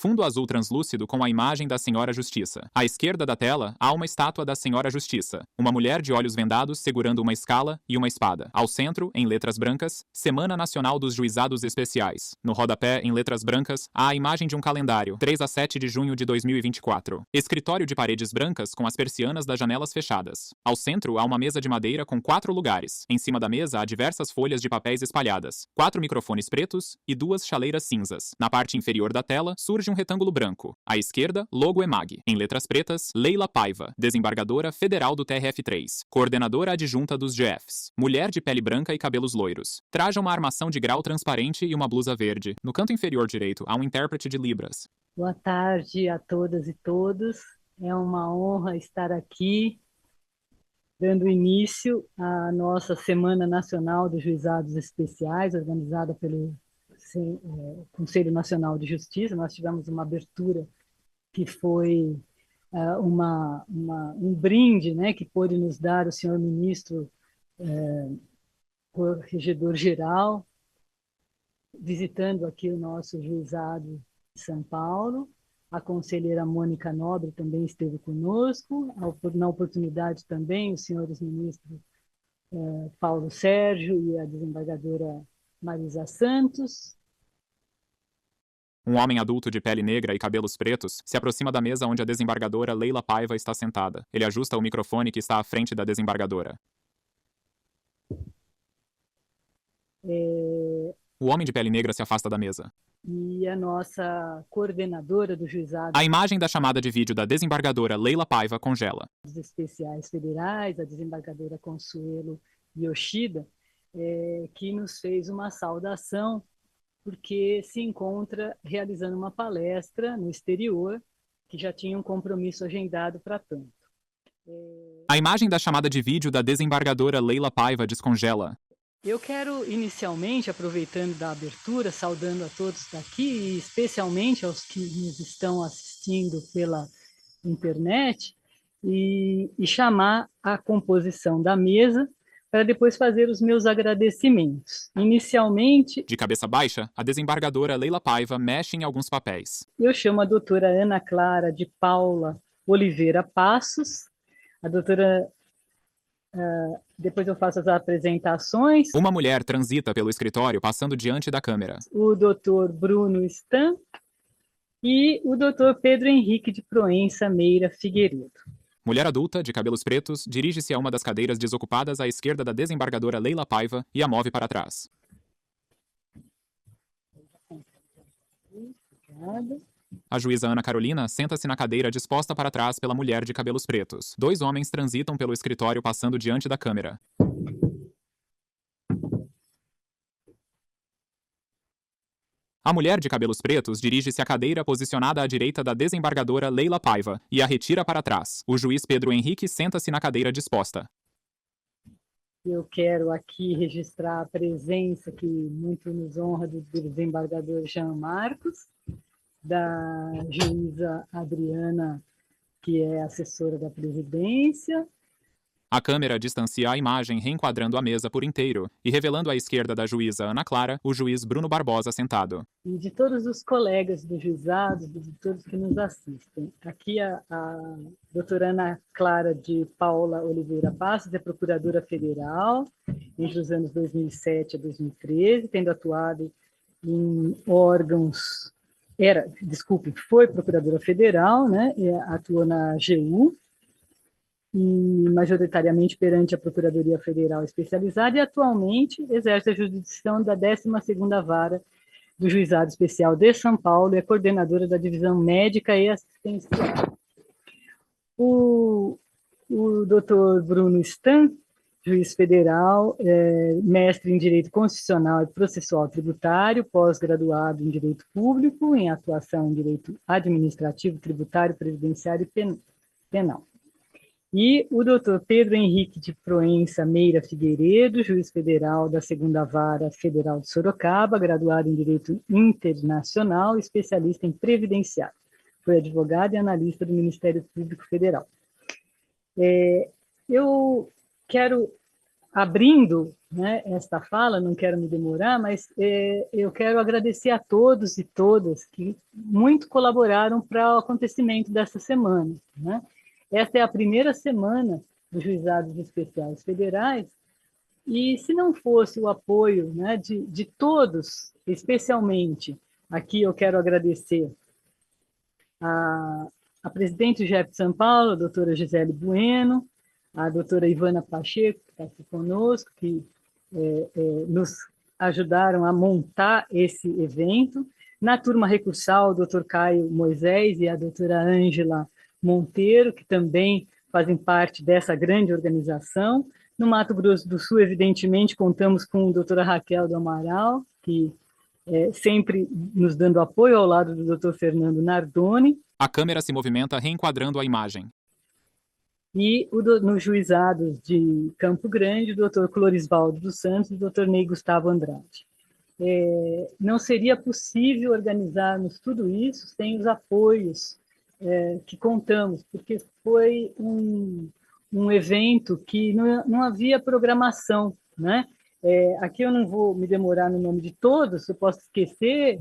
Fundo azul translúcido com a imagem da Senhora Justiça. À esquerda da tela, há uma estátua da Senhora Justiça. Uma mulher de olhos vendados segurando uma escala e uma espada. Ao centro, em letras brancas, Semana Nacional dos Juizados Especiais. No rodapé, em letras brancas, há a imagem de um calendário, 3 a 7 de junho de 2024. Escritório de paredes brancas com as persianas das janelas fechadas. Ao centro, há uma mesa de madeira com 4 lugares. Em cima da mesa, há diversas folhas de papéis espalhadas, 4 microfones pretos e 2 chaleiras cinzas. Na parte inferior da tela, surge um retângulo branco. À esquerda, logo EMAG. Em letras pretas, Leila Paiva, desembargadora federal do TRF3, coordenadora adjunta dos GFs. Mulher de pele branca e cabelos loiros. Traja uma armação de grau transparente e uma blusa verde. No canto inferior direito, há um intérprete de Libras. Boa tarde a todas e todos. É uma honra estar aqui, dando início à nossa Semana Nacional dos Juizados Especiais, organizada pelo Conselho Nacional de Justiça. Nós tivemos uma abertura que foi um brinde, né, que pôde nos dar o senhor ministro corregedor-geral, visitando aqui o nosso juizado de São Paulo. A conselheira Mônica Nobre também esteve conosco. Na oportunidade também, os senhores ministros Paulo Sérgio e a desembargadora Marisa Santos. Um homem adulto de pele negra e cabelos pretos se aproxima da mesa onde a desembargadora Leila Paiva está sentada. Ele ajusta o microfone que está à frente da desembargadora. O homem de pele negra se afasta da mesa. E a nossa coordenadora do juizado... A imagem da chamada de vídeo da desembargadora Leila Paiva congela. Dos especiais federais, a desembargadora Consuelo Yoshida, que nos fez uma saudação, porque se encontra realizando uma palestra no exterior, que já tinha um compromisso agendado para tanto. A imagem da chamada de vídeo da desembargadora Leila Paiva descongela. Eu quero, inicialmente, aproveitando da abertura, saudando a todos daqui, e especialmente aos que nos estão assistindo pela internet, e chamar a composição da mesa para depois fazer os meus agradecimentos. Inicialmente... De cabeça baixa, a desembargadora Leila Paiva mexe em alguns papéis. Eu chamo a doutora Ana Clara de Paula Oliveira Passos, a doutora... depois eu faço as apresentações. Uma mulher transita pelo escritório passando diante da câmera. O doutor Bruno Stan e o doutor Pedro Henrique de Proença Meira Figueiredo. Mulher adulta, de cabelos pretos, dirige-se a uma das cadeiras desocupadas à esquerda da desembargadora Leila Paiva e a move para trás. Obrigada. A juíza Ana Carolina senta-se na cadeira disposta para trás pela mulher de cabelos pretos. 2 homens transitam pelo escritório passando diante da câmera. A mulher de cabelos pretos dirige-se à cadeira posicionada à direita da desembargadora Leila Paiva e a retira para trás. O juiz Pedro Henrique senta-se na cadeira disposta. Eu quero aqui registrar a presença que muito nos honra do desembargador Jean Marcos, da juíza Adriana, que é assessora da presidência. A câmera distancia a imagem, reenquadrando a mesa por inteiro e revelando à esquerda da juíza Ana Clara o juiz Bruno Barbosa sentado. E de todos os colegas do juizado, de todos que nos assistem. Aqui a doutora Ana Clara de Paula Oliveira Passos é procuradora federal entre os anos 2007 a 2013, tendo atuado em órgãos... foi procuradora federal, né? Atuou na AGU, e majoritariamente perante a Procuradoria Federal Especializada, e atualmente exerce a jurisdição da 12ª Vara do Juizado Especial de São Paulo e é coordenadora da Divisão Médica e Assistencial. O doutor Bruno Stan, juiz federal, mestre em Direito Constitucional e Processual Tributário, pós-graduado em Direito Público, em atuação em Direito Administrativo, Tributário, Previdenciário e Penal. E o doutor Pedro Henrique de Proença Meira Figueiredo, juiz federal da 2ª Vara Federal de Sorocaba, graduado em Direito Internacional, especialista em Previdenciário. Foi advogado e analista do Ministério Público Federal. Eu quero abrindo, né, esta fala, não quero me demorar, mas eu quero agradecer a todos e todas que muito colaboraram para o acontecimento dessa semana, né? Esta é a primeira semana dos Juizados Especiais Federais, e se não fosse o apoio, né, de todos, especialmente, aqui eu quero agradecer a presidente do GEP de São Paulo, a doutora Gisele Bueno, a doutora Ivana Pacheco, que está aqui conosco, que nos ajudaram a montar esse evento. Na turma recursal, o doutor Caio Moisés e a doutora Ângela Monteiro, que também fazem parte dessa grande organização. No Mato Grosso do Sul, evidentemente, contamos com a doutora Raquel do Amaral, que sempre nos dando apoio ao lado do doutor Fernando Nardoni. A câmera se movimenta reenquadrando a imagem. E nos juizados de Campo Grande, o doutor Clorisvaldo dos Santos e o doutor Ney Gustavo Andrade. Não seria possível organizarmos tudo isso sem os apoios que contamos, porque foi um evento que não havia programação, né? Aqui eu não vou me demorar no nome de todos, eu posso esquecer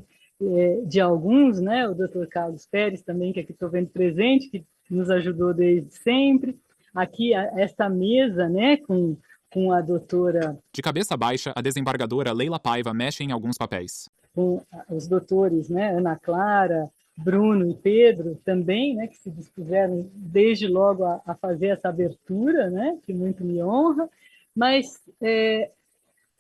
de alguns, né? O doutor Carlos Pérez também, que aqui estou vendo presente, que nos ajudou desde sempre. Aqui, esta mesa, né, com a doutora... De cabeça baixa, a desembargadora Leila Paiva mexe em alguns papéis. Com os doutores, né, Ana Clara, Bruno e Pedro também, né, que se dispuseram desde logo a fazer essa abertura, né, que muito me honra, mas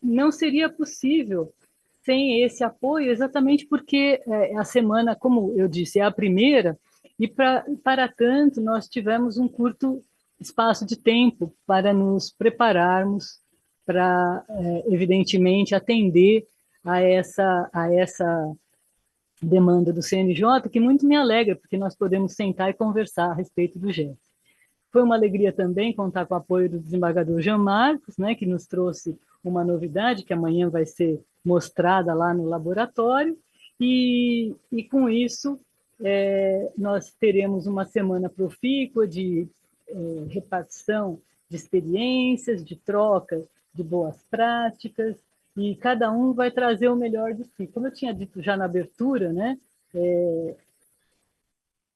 não seria possível sem esse apoio, exatamente porque a semana, como eu disse, é a primeira, e para tanto nós tivemos um curto espaço de tempo para nos prepararmos para, evidentemente, atender a essa demanda do CNJ, que muito me alegra, porque nós podemos sentar e conversar a respeito do GES. Foi uma alegria também contar com o apoio do desembargador Jean Marcos, né, que nos trouxe uma novidade que amanhã vai ser mostrada lá no laboratório, e com isso nós teremos uma semana profícua de repartição de experiências, de troca de boas práticas, e cada um vai trazer o melhor de si. Como eu tinha dito já na abertura, né,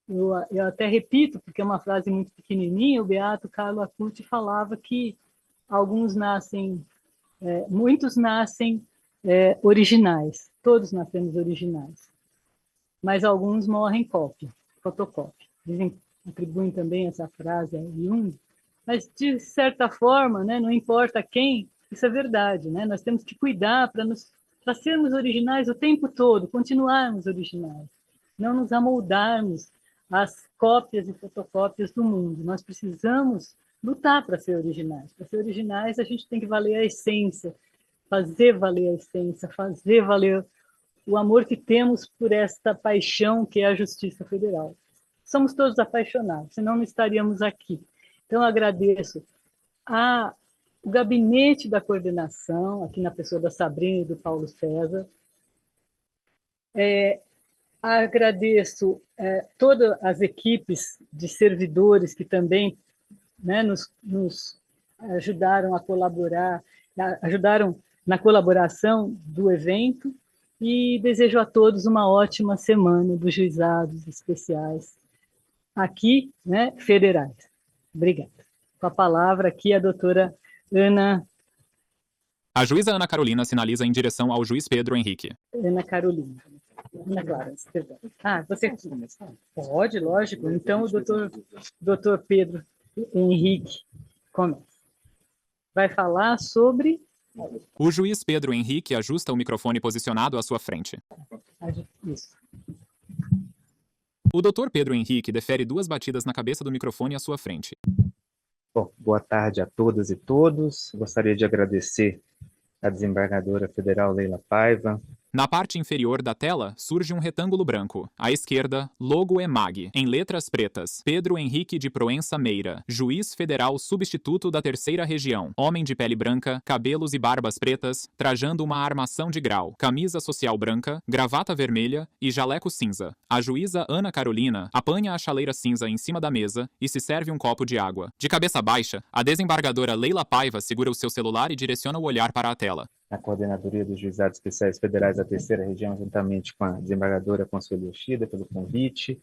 eu até repito, porque é uma frase muito pequenininha, o Beato Carlo Acuti falava que muitos nascem originais, todos nascemos originais, mas alguns morrem fotocópia. Atribuem também essa frase a Jung, mas de certa forma, né, não importa quem, isso é verdade, né? Nós temos que cuidar para sermos originais o tempo todo, continuarmos originais, não nos amoldarmos às cópias e fotocópias do mundo. Nós precisamos lutar para ser originais. Para ser originais, a gente tem que valer a essência, fazer valer a essência, fazer valer o amor que temos por esta paixão que é a Justiça Federal. Somos todos apaixonados, senão não estaríamos aqui. Então, eu agradeço o gabinete da coordenação, aqui na pessoa da Sabrina e do Paulo César. Agradeço todas as equipes de servidores que também, né, nos ajudaram a colaborar, ajudaram na colaboração do evento, e desejo a todos uma ótima semana dos juizados especiais aqui, né, federais. Obrigada. Com a palavra aqui a doutora Ana... A juíza Ana Carolina sinaliza em direção ao juiz Pedro Henrique. Ana Carolina. Ana Clara, perdão. Você pode, lógico. Então, o doutor Pedro Henrique começa. Vai falar sobre... O juiz Pedro Henrique ajusta o microfone posicionado à sua frente. Isso. O doutor Pedro Henrique defere 2 batidas na cabeça do microfone à sua frente. Bom, boa tarde a todas e todos. Gostaria de agradecer à desembargadora federal Leila Paiva Na parte inferior da tela, surge um retângulo branco. À esquerda, logo EMAG, em letras pretas. Pedro Henrique de Proença Meira, juiz federal substituto da Terceira Região. Homem de pele branca, cabelos e barbas pretas, trajando uma armação de grau. Camisa social branca, gravata vermelha e jaleco cinza. A juíza Ana Carolina apanha a chaleira cinza em cima da mesa e se serve um copo de água. De cabeça baixa, a desembargadora Leila Paiva segura o seu celular e direciona o olhar para a tela. Na Coordenadoria dos Juizados Especiais Federais da Terceira Região, juntamente com a desembargadora Consuelo Yoshida, pelo convite,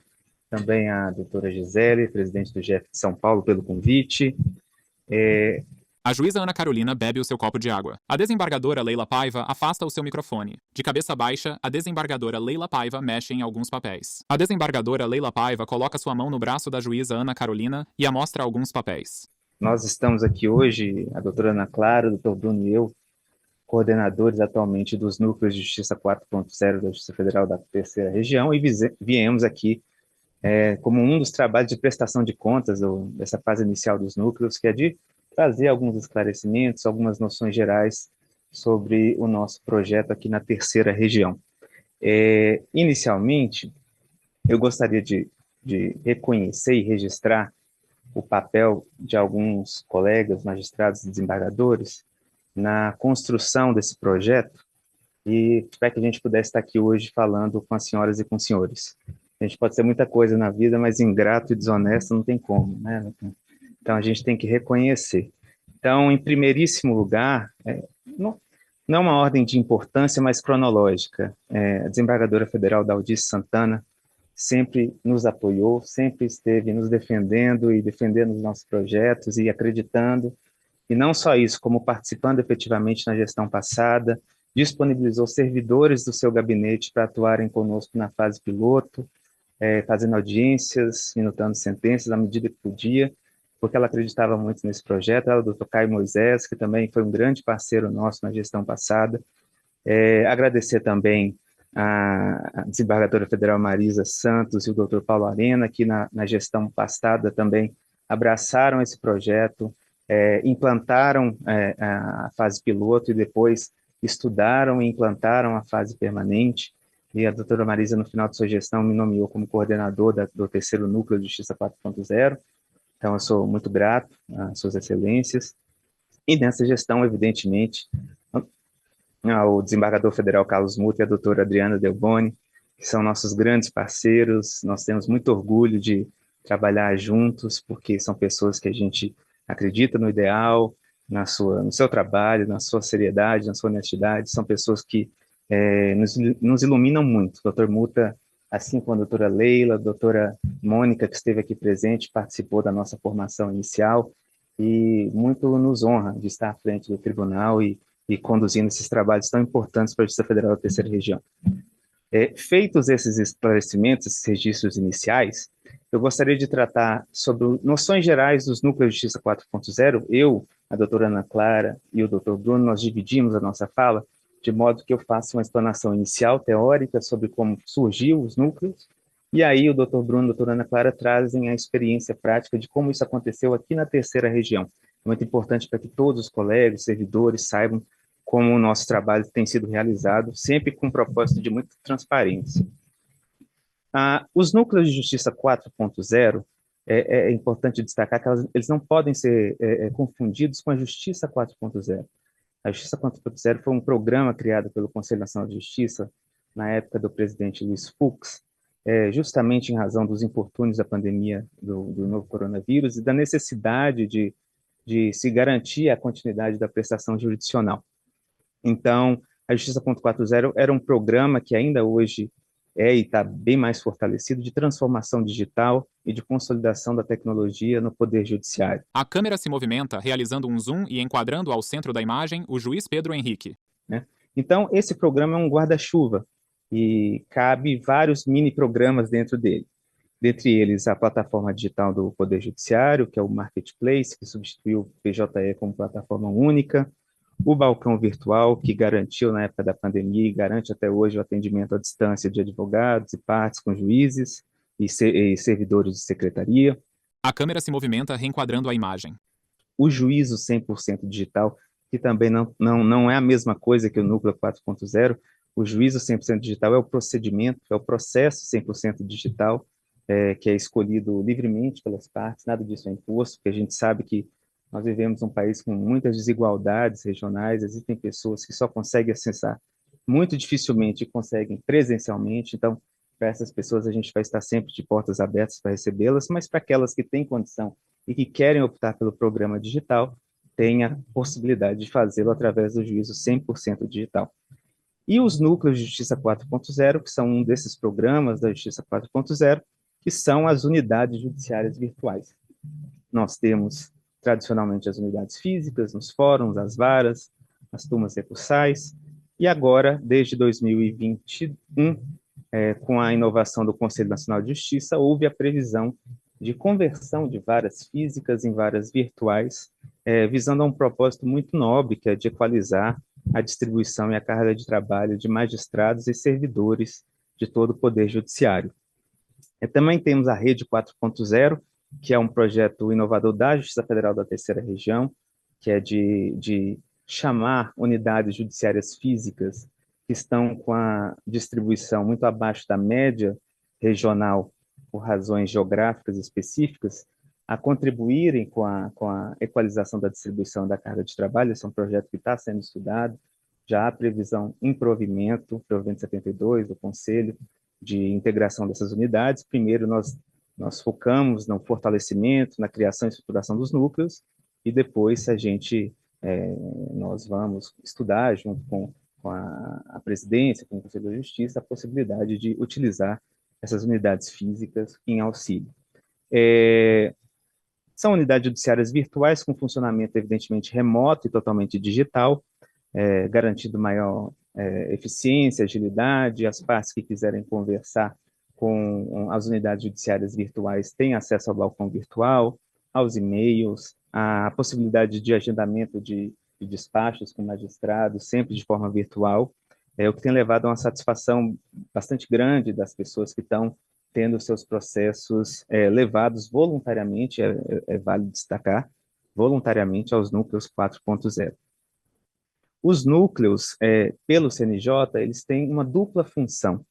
também a doutora Gisele, presidente do GF de São Paulo, pelo convite. A juíza Ana Carolina bebe o seu copo de água. A desembargadora Leila Paiva afasta o seu microfone. De cabeça baixa, a desembargadora Leila Paiva mexe em alguns papéis. A desembargadora Leila Paiva coloca sua mão no braço da juíza Ana Carolina e a mostra alguns papéis. Nós estamos aqui hoje, a doutora Ana Clara, o doutor Bruno e eu, coordenadores atualmente dos Núcleos de Justiça 4.0 da Justiça Federal da Terceira Região, e viemos aqui como um dos trabalhos de prestação de contas dessa fase inicial dos núcleos, que é de trazer alguns esclarecimentos, algumas noções gerais sobre o nosso projeto aqui na Terceira Região. Inicialmente, eu gostaria de reconhecer e registrar o papel de alguns colegas, magistrados e desembargadores na construção desse projeto, e para que a gente pudesse estar aqui hoje falando com as senhoras e com os senhores. A gente pode ser muita coisa na vida, mas ingrato e desonesto não tem como, né? Então a gente tem que reconhecer. Então, em primeiríssimo lugar, não é uma ordem de importância, mas cronológica. A desembargadora federal Daldice Santana sempre nos apoiou, sempre esteve nos defendendo e defendendo os nossos projetos e acreditando. E não só isso, como participando efetivamente na gestão passada, disponibilizou servidores do seu gabinete para atuarem conosco na fase piloto, fazendo audiências, minutando sentenças à medida que podia, porque ela acreditava muito nesse projeto. Ela, o Dr. Caio Moisés, que também foi um grande parceiro nosso na gestão passada. Agradecer também a desembargadora federal Marisa Santos e o Dr. Paulo Arena, que na gestão passada também abraçaram esse projeto, implantaram a fase piloto e depois estudaram e implantaram a fase permanente. E a doutora Marisa, no final de sua gestão, me nomeou como coordenador do terceiro núcleo de Justiça 4.0. Então, eu sou muito grato às suas excelências. E nessa gestão, evidentemente, ao desembargador federal Carlos Muta e a doutora Adriana Delboni, que são nossos grandes parceiros. Nós temos muito orgulho de trabalhar juntos, porque são pessoas que a gente acredita no ideal, no seu trabalho, na sua seriedade, na sua honestidade. São pessoas que nos iluminam muito. O Dr. Muta, assim como a doutora Leila, a doutora Mônica, que esteve aqui presente, participou da nossa formação inicial, e muito nos honra de estar à frente do tribunal e conduzindo esses trabalhos tão importantes para a Justiça Federal da Terceira Região. Feitos esses esclarecimentos, esses registros iniciais, eu gostaria de tratar sobre noções gerais dos núcleos de Justiça 4.0. Eu, a doutora Ana Clara e o doutor Bruno, nós dividimos a nossa fala, de modo que eu faça uma explanação inicial, teórica, sobre como surgiu os núcleos, e aí o doutor Bruno e a doutora Ana Clara trazem a experiência prática de como isso aconteceu aqui na Terceira Região. É muito importante para que todos os colegas, servidores, saibam como o nosso trabalho tem sido realizado, sempre com um propósito de muita transparência. Os núcleos de Justiça 4.0, é importante destacar que eles não podem ser confundidos com a Justiça 4.0. A Justiça 4.0 foi um programa criado pelo Conselho Nacional de Justiça na época do presidente Luiz Fux, justamente em razão dos infortúnios da pandemia do novo coronavírus e da necessidade de se garantir a continuidade da prestação jurisdicional. Então, a Justiça 4.0 era um programa que ainda hoje e está bem mais fortalecido, de transformação digital e de consolidação da tecnologia no Poder Judiciário. A câmera se movimenta, realizando um zoom e enquadrando ao centro da imagem o juiz Pedro Henrique. Então, esse programa é um guarda-chuva e cabe vários mini-programas dentro dele. Dentre eles, a plataforma digital do Poder Judiciário, que é o Marketplace, que substituiu o PJE como plataforma única, o balcão virtual, que garantiu na época da pandemia e garante até hoje o atendimento à distância de advogados e partes com juízes e servidores de secretaria. A câmera se movimenta, reenquadrando a imagem. O juízo 100% digital, que também não é a mesma coisa que o Núcleo 4.0, O juízo 100% digital é o procedimento, é o processo 100% digital, que é escolhido livremente pelas partes, nada disso é imposto, porque a gente sabe que nós vivemos um país com muitas desigualdades regionais, existem pessoas que só conseguem acessar muito dificilmente e conseguem presencialmente, então, para essas pessoas a gente vai estar sempre de portas abertas para recebê-las, mas para aquelas que têm condição e que querem optar pelo programa digital, tem a possibilidade de fazê-lo através do juízo 100% digital. E os núcleos de Justiça 4.0, que são um desses programas da Justiça 4.0, que são as unidades judiciárias virtuais. Nós temos, tradicionalmente, as unidades físicas, nos fóruns, as varas, as turmas recursais, e agora, desde 2021, com a inovação do Conselho Nacional de Justiça, houve a previsão de conversão de varas físicas em varas virtuais, visando a um propósito muito nobre, que é de equalizar a distribuição e a carga de trabalho de magistrados e servidores de todo o Poder Judiciário. Também temos a Rede 4.0, que é um projeto inovador da Justiça Federal da Terceira Região, que é de chamar unidades judiciárias físicas que estão com a distribuição muito abaixo da média regional, por razões geográficas específicas, a contribuírem com a equalização da distribuição da carga de trabalho. Esse é um projeto que está sendo estudado, já há previsão em provimento 72 do Conselho, de integração dessas unidades. Primeiro, nós focamos no fortalecimento, na criação e estruturação dos núcleos, e depois nós vamos estudar, junto com a presidência, com o Conselho da Justiça, a possibilidade de utilizar essas unidades físicas em auxílio. São unidades judiciárias virtuais com funcionamento, evidentemente, remoto e totalmente digital, garantindo maior eficiência, agilidade. As partes que quiserem conversar com as unidades judiciárias virtuais têm acesso ao balcão virtual, aos e-mails, a possibilidade de agendamento de despachos com magistrados, sempre de forma virtual, o que tem levado a uma satisfação bastante grande das pessoas que estão tendo seus processos levados voluntariamente, vale destacar, voluntariamente aos núcleos 4.0. Os núcleos, pelo CNJ, eles têm uma dupla função.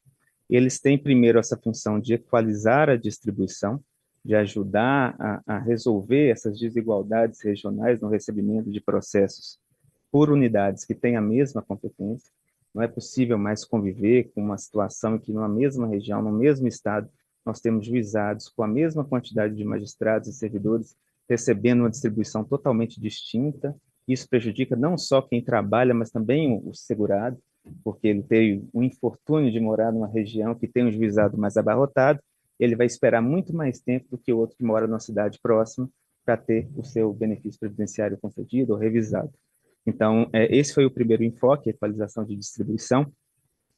Eles têm, primeiro, essa função de equalizar a distribuição, de ajudar a resolver essas desigualdades regionais no recebimento de processos por unidades que têm a mesma competência. Não é possível mais conviver com uma situação em que, numa mesma região, no mesmo estado, nós temos juizados com a mesma quantidade de magistrados e servidores recebendo uma distribuição totalmente distinta. Isso prejudica não só quem trabalha, mas também o segurado, porque ele tem o infortúnio de morar numa região que tem um juizado mais abarrotado, ele vai esperar muito mais tempo do que o outro que mora numa cidade próxima para ter o seu benefício previdenciário concedido ou revisado. Então, esse foi o primeiro enfoque, a equalização de distribuição.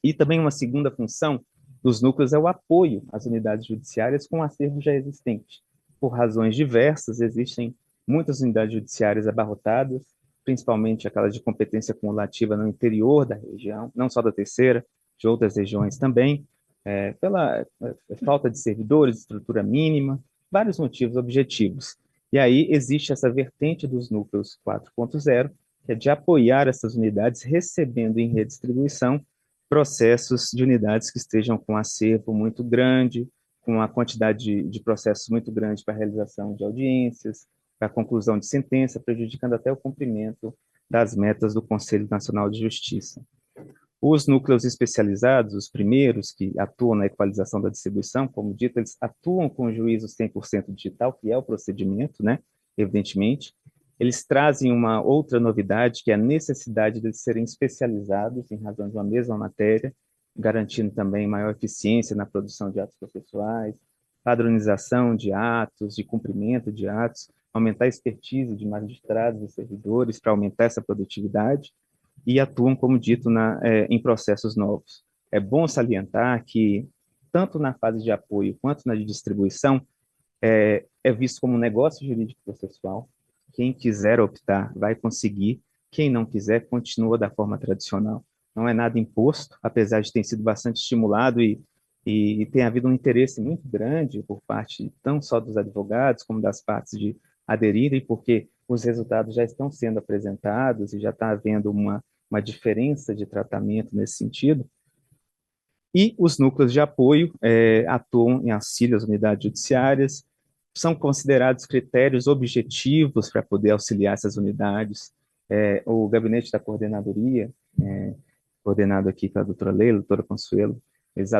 E também uma segunda função dos núcleos é o apoio às unidades judiciárias com o acervo já existente. Por razões diversas, existem muitas unidades judiciárias abarrotadas, principalmente aquelas de competência cumulativa no interior da região, não só da terceira, de outras regiões também, pela falta de servidores, estrutura mínima, vários motivos objetivos. E aí existe essa vertente dos núcleos 4.0, que é de apoiar essas unidades, recebendo em redistribuição processos de unidades que estejam com acervo muito grande, com a quantidade de processos muito grande para a realização de audiências, para a conclusão de sentença, prejudicando até o cumprimento das metas do Conselho Nacional de Justiça. Os núcleos especializados, os primeiros que atuam na equalização da distribuição, como dito, eles atuam com o juízo 100% digital, que é o procedimento, né, evidentemente. Eles trazem uma outra novidade, que é a necessidade de serem especializados em razão de uma mesma matéria, garantindo também maior eficiência na produção de atos processuais, padronização de atos, de cumprimento de atos, aumentar a expertise de magistrados e servidores para aumentar essa produtividade, e atuam, como dito, em processos novos. É bom salientar que, tanto na fase de apoio quanto na de distribuição, é visto como um negócio jurídico processual. Quem quiser optar vai conseguir, quem não quiser continua da forma tradicional. Não é nada imposto, apesar de ter sido bastante estimulado e tem havido um interesse muito grande por parte não só dos advogados, como das partes de aderirem, porque os resultados já estão sendo apresentados e já está havendo uma diferença de tratamento nesse sentido. E os núcleos de apoio atuam em auxílio às unidades judiciárias, são considerados critérios objetivos para poder auxiliar essas unidades. O gabinete da coordenadoria, coordenado aqui pela doutora Leila, doutora Consuelo, eles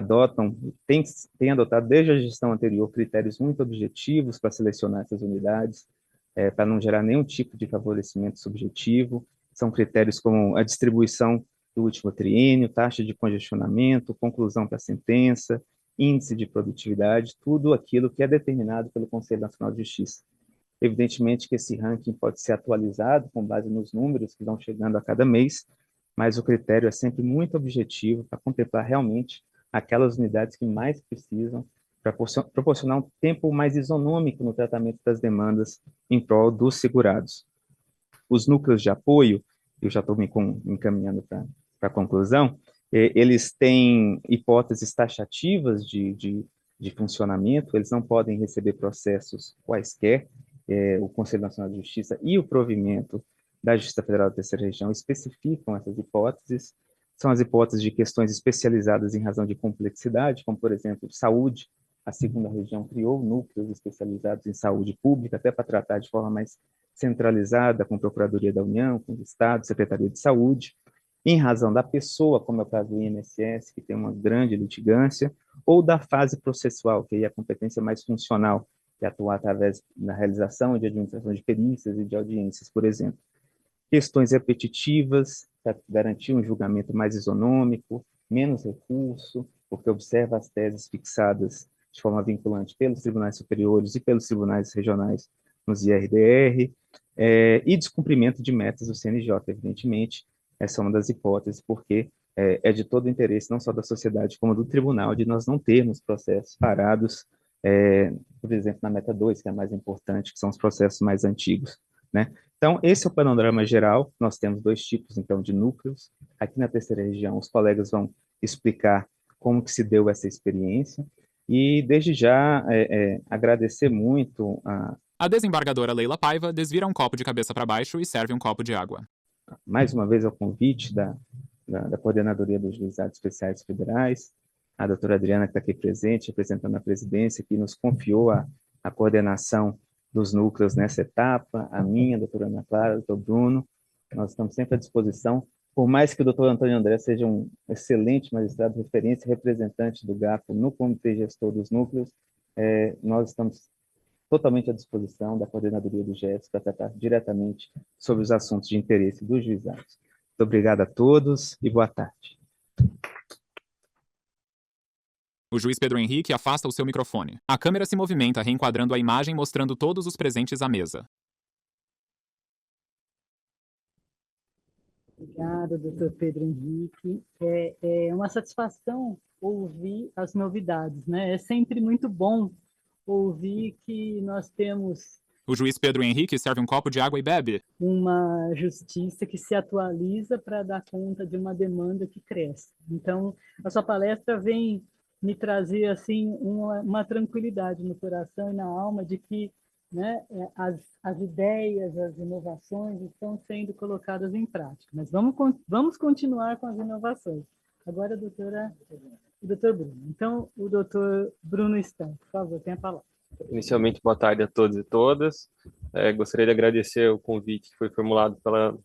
têm adotado desde a gestão anterior critérios muito objetivos para selecionar essas unidades, para não gerar nenhum tipo de favorecimento subjetivo. São critérios como a distribuição do último triênio, taxa de congestionamento, conclusão para sentença, índice de produtividade, tudo aquilo que é determinado pelo Conselho Nacional de Justiça. Evidentemente que esse ranking pode ser atualizado com base nos números que vão chegando a cada mês, mas o critério é sempre muito objetivo para contemplar realmente aquelas unidades que mais precisam, para proporcionar um tempo mais isonômico no tratamento das demandas em prol dos segurados. Os núcleos de apoio, eu já estou me encaminhando para a conclusão, eles têm hipóteses taxativas de funcionamento, eles não podem receber processos quaisquer, o Conselho Nacional de Justiça e o provimento da Justiça Federal da Terceira Região especificam essas hipóteses, são as hipóteses de questões especializadas em razão de complexidade, como, por exemplo, saúde. A segunda região criou núcleos especializados em saúde pública, até para tratar de forma mais centralizada com a Procuradoria da União, com o Estado, Secretaria de Saúde, em razão da pessoa, como é o caso do INSS, que tem uma grande litigância, ou da fase processual, que é a competência mais funcional, que é atuar através da realização de administração de perícias e de audiências, por exemplo. Questões repetitivas, para garantir um julgamento mais isonômico, menos recurso, porque observa as teses fixadas de forma vinculante pelos tribunais superiores e pelos tribunais regionais nos IRDR, e descumprimento de metas do CNJ, evidentemente, essa é uma das hipóteses, porque é de todo interesse, não só da sociedade, como do tribunal, de nós não termos processos parados, por exemplo, na meta 2, que é a mais importante, que são os processos mais antigos, né? Então, esse é o panorama geral. Nós temos dois tipos, então, de núcleos. Aqui na terceira região, os colegas vão explicar como que se deu essa experiência. E, desde já, agradecer muito A desembargadora Leila Paiva desvira um copo de cabeça para baixo e serve um copo de água. Mais uma vez, ao convite da Coordenadoria dos Juizados Especiais Federais, a doutora Adriana, que está aqui presente, representando a presidência, que nos confiou a coordenação dos núcleos nessa etapa, a minha, a doutora Ana Clara, o doutor Bruno, nós estamos sempre à disposição, por mais que o doutor Antônio André seja um excelente magistrado de referência e representante do GAFO no Comitê Gestor dos Núcleos, nós estamos totalmente à disposição da coordenadoria do GES para tratar diretamente sobre os assuntos de interesse dos juizados. Muito obrigado a todos e boa tarde. O juiz Pedro Henrique afasta o seu microfone. A câmera se movimenta, reenquadrando a imagem, mostrando todos os presentes à mesa. Obrigada, doutor Pedro Henrique. É uma satisfação ouvir as novidades, né? É sempre muito bom ouvir que nós temos O juiz Pedro Henrique serve um copo de água e bebe. uma justiça que se atualiza para dar conta de uma demanda que cresce. Então, a sua palestra vem me trazer assim uma tranquilidade no coração e na alma de que, né, as ideias, as inovações estão sendo colocadas em prática. Mas vamos continuar com as inovações. Agora, o doutor Bruno. Então, o doutor Bruno Stan, por favor, tem a palavra. Inicialmente, boa tarde a todos e todas. Gostaria de agradecer o convite que foi formulado pela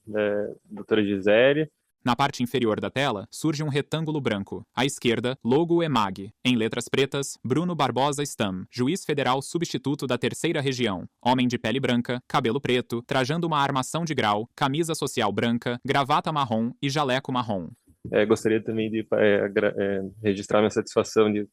doutora Gisele. Na parte inferior da tela, surge um retângulo branco. À esquerda, logo EMAG. Em letras pretas, Bruno Barbosa Stam, juiz federal substituto da Terceira Região. Homem de pele branca, cabelo preto, trajando uma armação de grau, camisa social branca, gravata marrom e jaleco marrom. Gostaria também de registrar minha satisfação de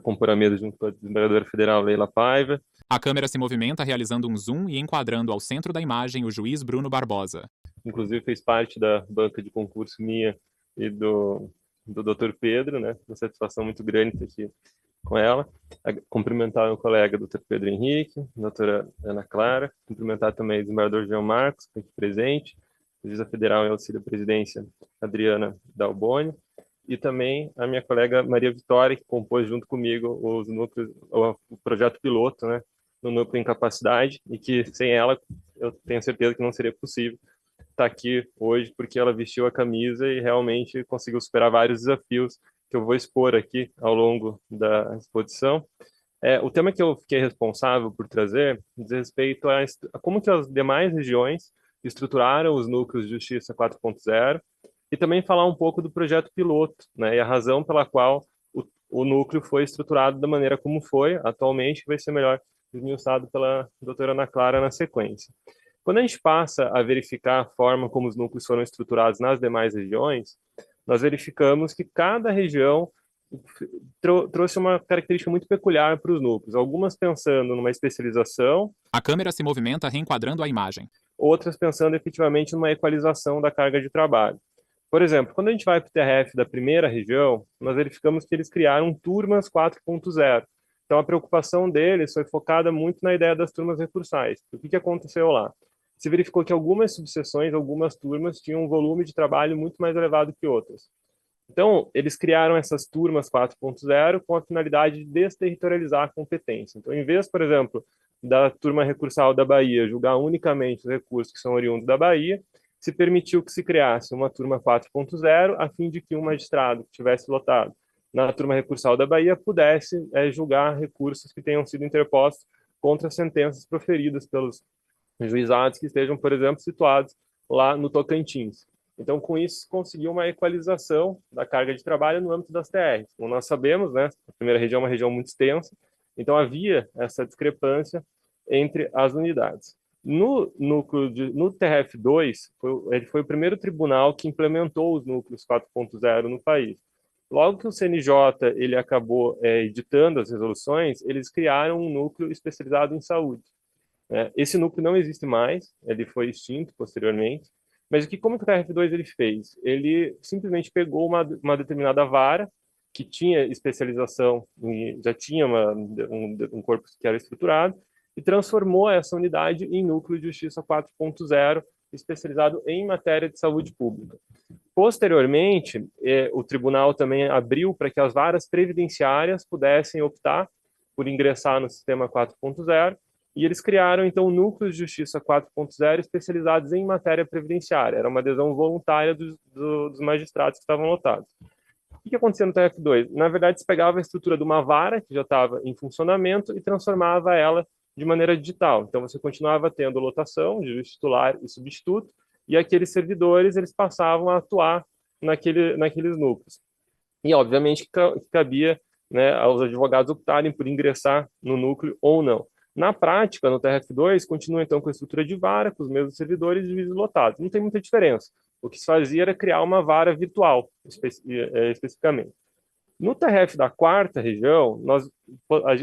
compor a mesa junto com a desembargadora federal Leila Paiva. A câmera se movimenta realizando um zoom e enquadrando ao centro da imagem o juiz Bruno Barbosa. Inclusive fez parte da banca de concurso minha e do Dr. Pedro, né? Uma satisfação muito grande estar aqui com ela. Cumprimentar o colega Dr. Pedro Henrique, a doutora Ana Clara, cumprimentar também o desembargador João Marcos, aqui presente, a juíza federal e auxílio da presidência Adriana Dalboni, e também a minha colega Maria Vitória, que compôs junto comigo os núcleos, o projeto piloto, né, no núcleo Incapacidade, e que sem ela eu tenho certeza que não seria possível estar aqui hoje, porque ela vestiu a camisa e realmente conseguiu superar vários desafios que eu vou expor aqui ao longo da exposição. O tema que eu fiquei responsável por trazer diz respeito a como que as demais regiões estruturaram os núcleos de justiça 4.0 e também falar um pouco do projeto piloto, né, e a razão pela qual o núcleo foi estruturado da maneira como foi atualmente, vai ser melhor esmiuçado pela doutora Ana Clara na sequência. Quando a gente passa a verificar a forma como os núcleos foram estruturados nas demais regiões, nós verificamos que cada região trouxe uma característica muito peculiar para os núcleos, algumas pensando numa especialização. A câmera se movimenta reenquadrando a imagem. Outras pensando efetivamente numa equalização da carga de trabalho. Por exemplo, quando a gente vai para o TRF da primeira região, nós verificamos que eles criaram turmas 4.0. Então, a preocupação deles foi focada muito na ideia das turmas recursais. O que aconteceu lá? Se verificou que algumas subseções, algumas turmas, tinham um volume de trabalho muito mais elevado que outras. Então, eles criaram essas turmas 4.0 com a finalidade de desterritorializar a competência. Então, em vez, por exemplo, da turma recursal da Bahia julgar unicamente os recursos que são oriundos da Bahia, se permitiu que se criasse uma turma 4.0 a fim de que um magistrado que estivesse lotado na turma recursal da Bahia pudesse julgar recursos que tenham sido interpostos contra sentenças proferidas pelos juizados que estejam, por exemplo, situados lá no Tocantins. Então, com isso, conseguiu uma equalização da carga de trabalho no âmbito das TRs. Como nós sabemos, né, a primeira região é uma região muito extensa, então havia essa discrepância entre as unidades. No TRF2, ele foi o primeiro tribunal que implementou os núcleos 4.0 no país. Logo que o CNJ ele acabou editando as resoluções, eles criaram um núcleo especializado em saúde. Esse núcleo não existe mais, ele foi extinto posteriormente, mas como que o TRF2 ele fez? Ele simplesmente pegou uma determinada vara que tinha especialização, já tinha um corpo que era estruturado, e transformou essa unidade em núcleo de justiça 4.0, especializado em matéria de saúde pública. Posteriormente, o tribunal também abriu para que as varas previdenciárias pudessem optar por ingressar no sistema 4.0, e eles criaram, então, núcleos de justiça 4.0 especializados em matéria previdenciária. Era uma adesão voluntária dos magistrados que estavam lotados. O que acontecia no TRF2? Na verdade, se pegava a estrutura de uma vara que já estava em funcionamento e transformava ela de maneira digital. Então, você continuava tendo lotação de juiz titular e substituto, e aqueles servidores eles passavam a atuar naqueles núcleos. E, obviamente, cabia, né, aos advogados optarem por ingressar no núcleo ou não. Na prática, no TRF2, continua então com a estrutura de vara, com os mesmos servidores e juízes lotados. Não tem muita diferença. O que se fazia era criar uma vara virtual, especificamente. No TRF da quarta região,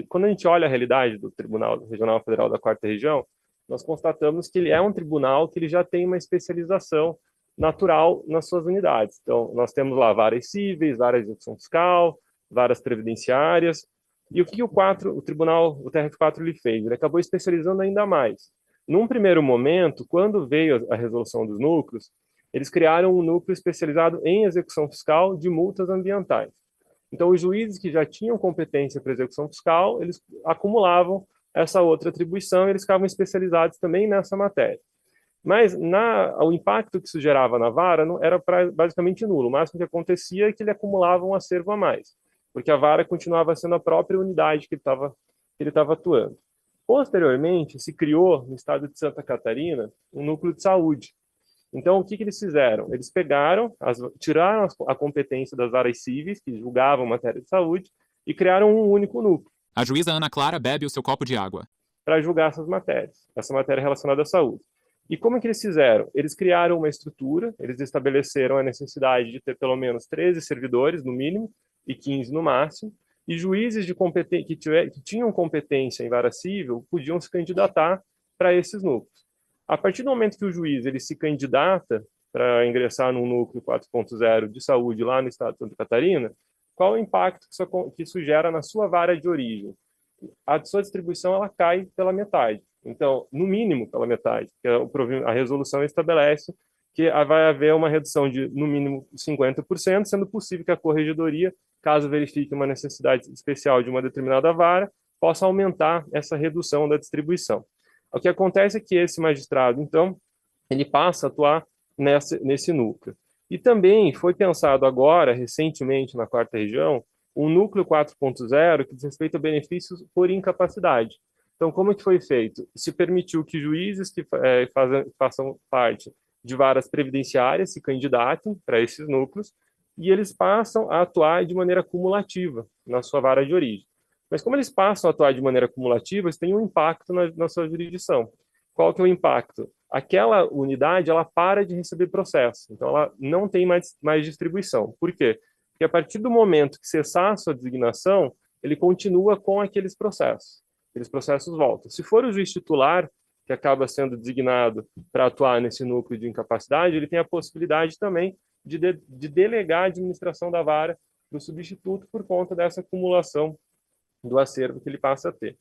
quando a gente olha a realidade do Tribunal Regional Federal da quarta região, nós constatamos que ele é um tribunal que ele já tem uma especialização natural nas suas unidades. Então, nós temos lá varas cíveis, varas de execução fiscal, varas previdenciárias. E o que o TRF4 ele fez? Ele acabou especializando ainda mais. Num primeiro momento, quando veio a resolução dos núcleos, eles criaram um núcleo especializado em execução fiscal de multas ambientais. Então, os juízes que já tinham competência para execução fiscal, eles acumulavam essa outra atribuição e eles ficavam especializados também nessa matéria. Mas o impacto que isso gerava na vara não era basicamente nulo. O máximo que acontecia é que ele acumulava um acervo a mais, porque a vara continuava sendo a própria unidade que ele estava atuando. Posteriormente, se criou, no estado de Santa Catarina, um núcleo de saúde. Então, o que eles fizeram? Eles tiraram a competência das varas cíveis, que julgavam matéria de saúde, e criaram um único núcleo. A juíza Ana Clara bebe o seu copo de água. Para julgar essa matéria relacionada à saúde. E como é que eles fizeram? Eles criaram uma estrutura, eles estabeleceram a necessidade de ter pelo menos 13 servidores, no mínimo, e 15 no máximo, e juízes que tinham competência em vara civil podiam se candidatar para esses núcleos. A partir do momento que o juiz ele se candidata para ingressar num núcleo 4.0 de saúde lá no estado de Santa Catarina, qual o impacto que isso gera na sua vara de origem? A sua distribuição ela cai pela metade. Então, no mínimo pela metade, porque a resolução estabelece que vai haver uma redução de, no mínimo, 50%, sendo possível que a corregedoria, caso verifique uma necessidade especial de uma determinada vara, possa aumentar essa redução da distribuição. O que acontece é que esse magistrado, então, ele passa a atuar nesse núcleo. E também foi pensado agora, recentemente, na 4ª região, um núcleo 4.0 que diz respeito a benefícios por incapacidade. Então, como que foi feito? Se permitiu que juízes que façam parte de varas previdenciárias se candidatem para esses núcleos e eles passam a atuar de maneira cumulativa na sua vara de origem. Mas como eles passam a atuar de maneira cumulativa, isso tem um impacto na sua jurisdição. Qual que é o impacto? Aquela unidade, ela para de receber processo, então ela não tem mais distribuição. Por quê? Porque a partir do momento que cessar a sua designação, ele continua com aqueles processos voltam. Se for o juiz titular, que acaba sendo designado para atuar nesse núcleo de incapacidade, ele tem a possibilidade também de delegar a administração da vara para o substituto por conta dessa acumulação do acervo que ele passa a ter.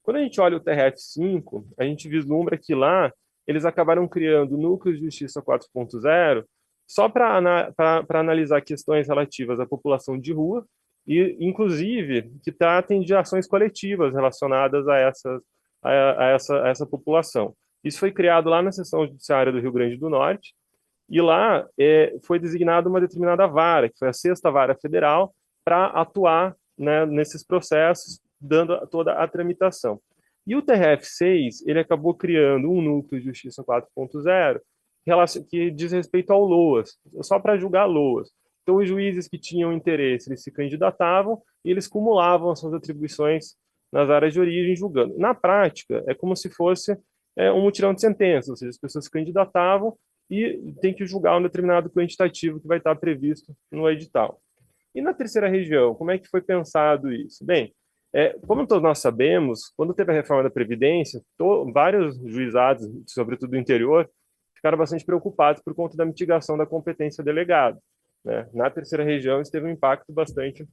Quando a gente olha o TRF5, a gente vislumbra que lá eles acabaram criando núcleos de justiça 4.0 só para analisar questões relativas à população de rua e, inclusive, que tratem de ações coletivas relacionadas a essa população. Isso foi criado lá na seção judiciária do Rio Grande do Norte, e lá foi designada uma determinada vara, que foi a 6ª Vara Federal, para atuar, né, nesses processos, dando toda a tramitação. E o TRF6, ele acabou criando um núcleo de justiça 4.0 que diz respeito ao LOAS, só para julgar LOAS. Então, os juízes que tinham interesse, eles se candidatavam e eles cumulavam as suas atribuições nas áreas de origem julgando. Na prática, é como se fosse um mutirão de sentenças, ou seja, as pessoas se candidatavam e tem que julgar um determinado quantitativo que vai estar previsto no edital. E na 3ª região, como é que foi pensado isso? Bem, como todos nós sabemos, quando teve a reforma da Previdência, vários juizados, sobretudo do interior, ficaram bastante preocupados por conta da mitigação da competência delegada, né? Na 3ª região, isso teve um impacto bastante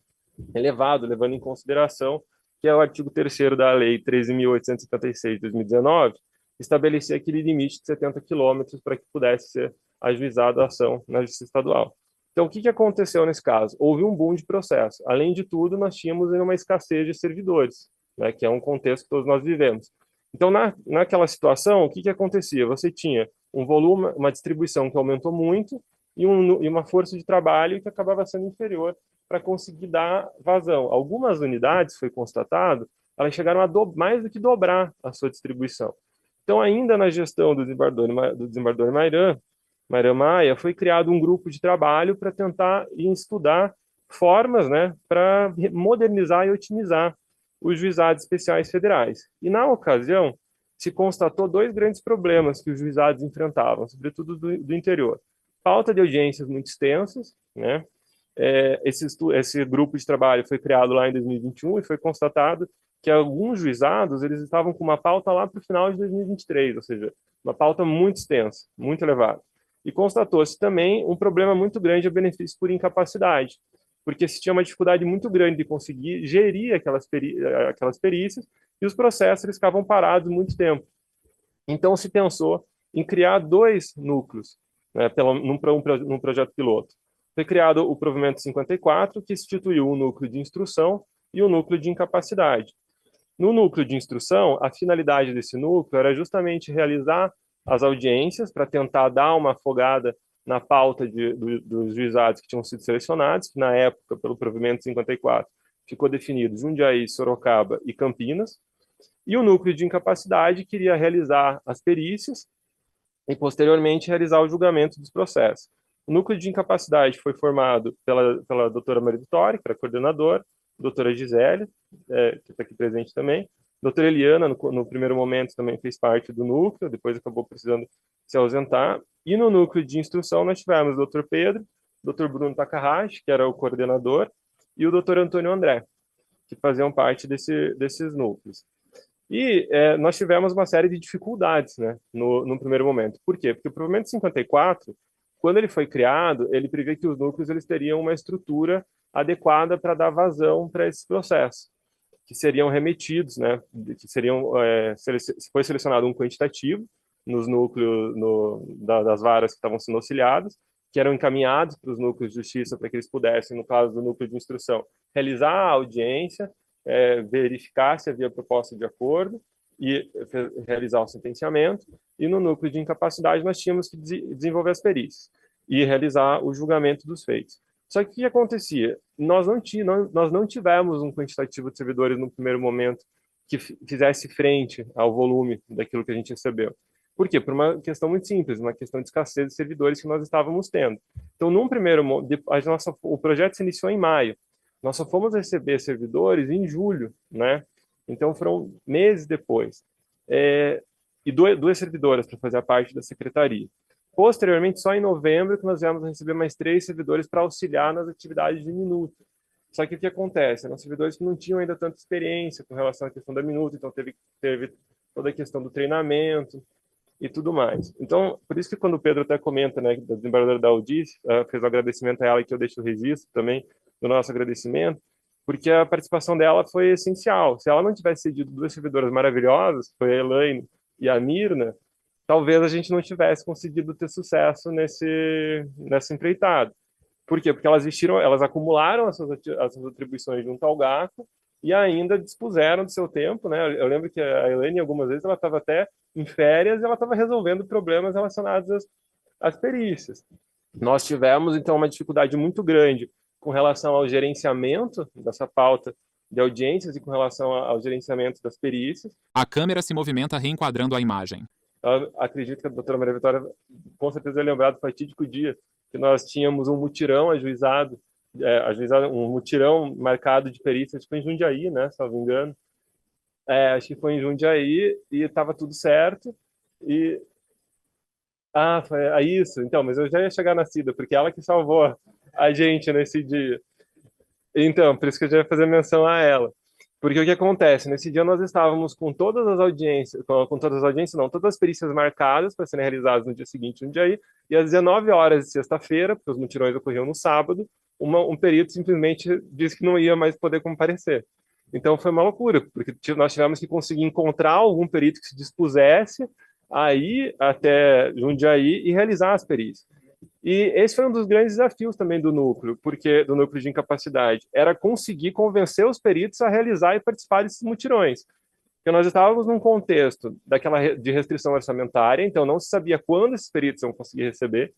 elevado, levando em consideração que é o artigo 3º da Lei 13.856 de 2019, estabelecia aquele limite de 70 quilômetros para que pudesse ser ajuizada a ação na Justiça Estadual. Então, o que aconteceu nesse caso? Houve um boom de processo. Além de tudo, nós tínhamos uma escassez de servidores, né, que é um contexto que todos nós vivemos. Então, naquela situação, o que acontecia? Você tinha um volume, uma distribuição que aumentou muito e uma força de trabalho que acabava sendo inferior para conseguir dar vazão. Algumas unidades, foi constatado, elas chegaram a mais do que dobrar a sua distribuição. Então, ainda na gestão do desembargador Mairan Maia, foi criado um grupo de trabalho para tentar estudar formas, né, para modernizar e otimizar os juizados especiais federais. E, na ocasião, se constatou 2 grandes problemas que os juizados enfrentavam, sobretudo do interior. Falta de audiências muito extensas, né? Esse grupo de trabalho foi criado lá em 2021 e foi constatado que alguns juizados eles estavam com uma pauta lá para o final de 2023, ou seja, uma pauta muito extensa, muito elevada. E constatou-se também um problema muito grande a benefício por incapacidade, porque se tinha uma dificuldade muito grande de conseguir gerir aquelas perícias e os processos eles ficavam parados muito tempo. Então se pensou em criar 2 núcleos, né, num projeto piloto. Foi criado o provimento 54, que instituiu um núcleo de instrução e um núcleo de incapacidade. No núcleo de instrução, a finalidade desse núcleo era justamente realizar as audiências para tentar dar uma afogada na pauta dos juizados que tinham sido selecionados, que na época, pelo provimento 54, ficou definido Jundiaí, Sorocaba e Campinas. E o núcleo de incapacidade queria realizar as perícias e, posteriormente, realizar o julgamento dos processos. O núcleo de incapacidade foi formado pela doutora Maria Vitória, que era coordenadora, doutora Gisele, que está aqui presente também, doutora Eliana, no primeiro momento, também fez parte do núcleo, depois acabou precisando se ausentar. E no núcleo de instrução nós tivemos o doutor Pedro, doutor Bruno Takahashi, que era o coordenador, e o doutor Antônio André, que faziam parte desses núcleos. E nós tivemos uma série de dificuldades, né, no primeiro momento. Por quê? Porque o provimento 54, quando ele foi criado, ele prevê que os núcleos eles teriam uma estrutura adequada para dar vazão para esses processos, que seriam remetidos, né, que seriam, foi selecionado um quantitativo nos núcleos, das varas que estavam sendo auxiliadas, que eram encaminhados para os núcleos de justiça para que eles pudessem, no caso do núcleo de instrução, realizar a audiência, verificar se havia proposta de acordo e realizar o sentenciamento, e no núcleo de incapacidade nós tínhamos que desenvolver as perícias. e realizar o julgamento dos feitos. Só que o que acontecia? Nós não tivemos um quantitativo de servidores no primeiro momento que fizesse frente ao volume daquilo que a gente recebeu. Por quê? Por uma questão muito simples, uma questão de escassez de servidores que nós estávamos tendo. Então, num primeiro momento, o projeto se iniciou em maio. Nós só fomos receber servidores em julho, né? Então, foram meses depois. E duas servidoras para fazer a parte da secretaria. Posteriormente, só em novembro, que nós viemos receber mais 3 servidores para auxiliar nas atividades de minuta. Só que o que acontece? Eram servidores que não tinham ainda tanta experiência com relação à questão da minuta, então teve toda a questão do treinamento e tudo mais. Então, por isso que quando o Pedro até comenta, né, da desembargadora da Audice, fez um agradecimento a ela, que eu deixo o registro também do nosso agradecimento, porque a participação dela foi essencial. Se ela não tivesse cedido 2 servidoras maravilhosas, que foi a Elaine e a Mirna, talvez a gente não tivesse conseguido ter sucesso nessa empreitada. Por quê? Porque elas acumularam as suas atribuições junto ao GACO e ainda dispuseram do seu tempo, né? Eu lembro que a Elaine, algumas vezes, ela estava até em férias e ela estava resolvendo problemas relacionados às perícias. Nós tivemos, então, uma dificuldade muito grande com relação ao gerenciamento dessa pauta de audiências e com relação ao gerenciamento das perícias. A câmera se movimenta reenquadrando a imagem. Eu acredito que a doutora Maria Vitória com certeza vai lembrar do fatídico dia que nós tínhamos um mutirão ajuizado, um mutirão marcado de perícias, foi em Jundiaí, né, se não me engano. Acho que foi em Jundiaí e estava tudo certo. Foi isso. Então, mas eu já ia chegar na Cida, porque ela que salvou a gente nesse dia. Então, por isso que eu já ia fazer menção a ela. Porque o que acontece? Nesse dia nós estávamos com todas as audiências, todas as perícias marcadas para serem realizadas no dia seguinte, no dia aí, e às 19 horas de sexta-feira, porque os mutirões ocorriam no sábado, um perito simplesmente disse que não ia mais poder comparecer. Então foi uma loucura, porque nós tivemos que conseguir encontrar algum perito que se dispusesse a ir até Jundiaí e realizar as perícias. E esse foi um dos grandes desafios também do núcleo, do núcleo de incapacidade, era conseguir convencer os peritos a realizar e participar desses mutirões. Porque nós estávamos num contexto de restrição orçamentária, então não se sabia quando esses peritos iam conseguir receber,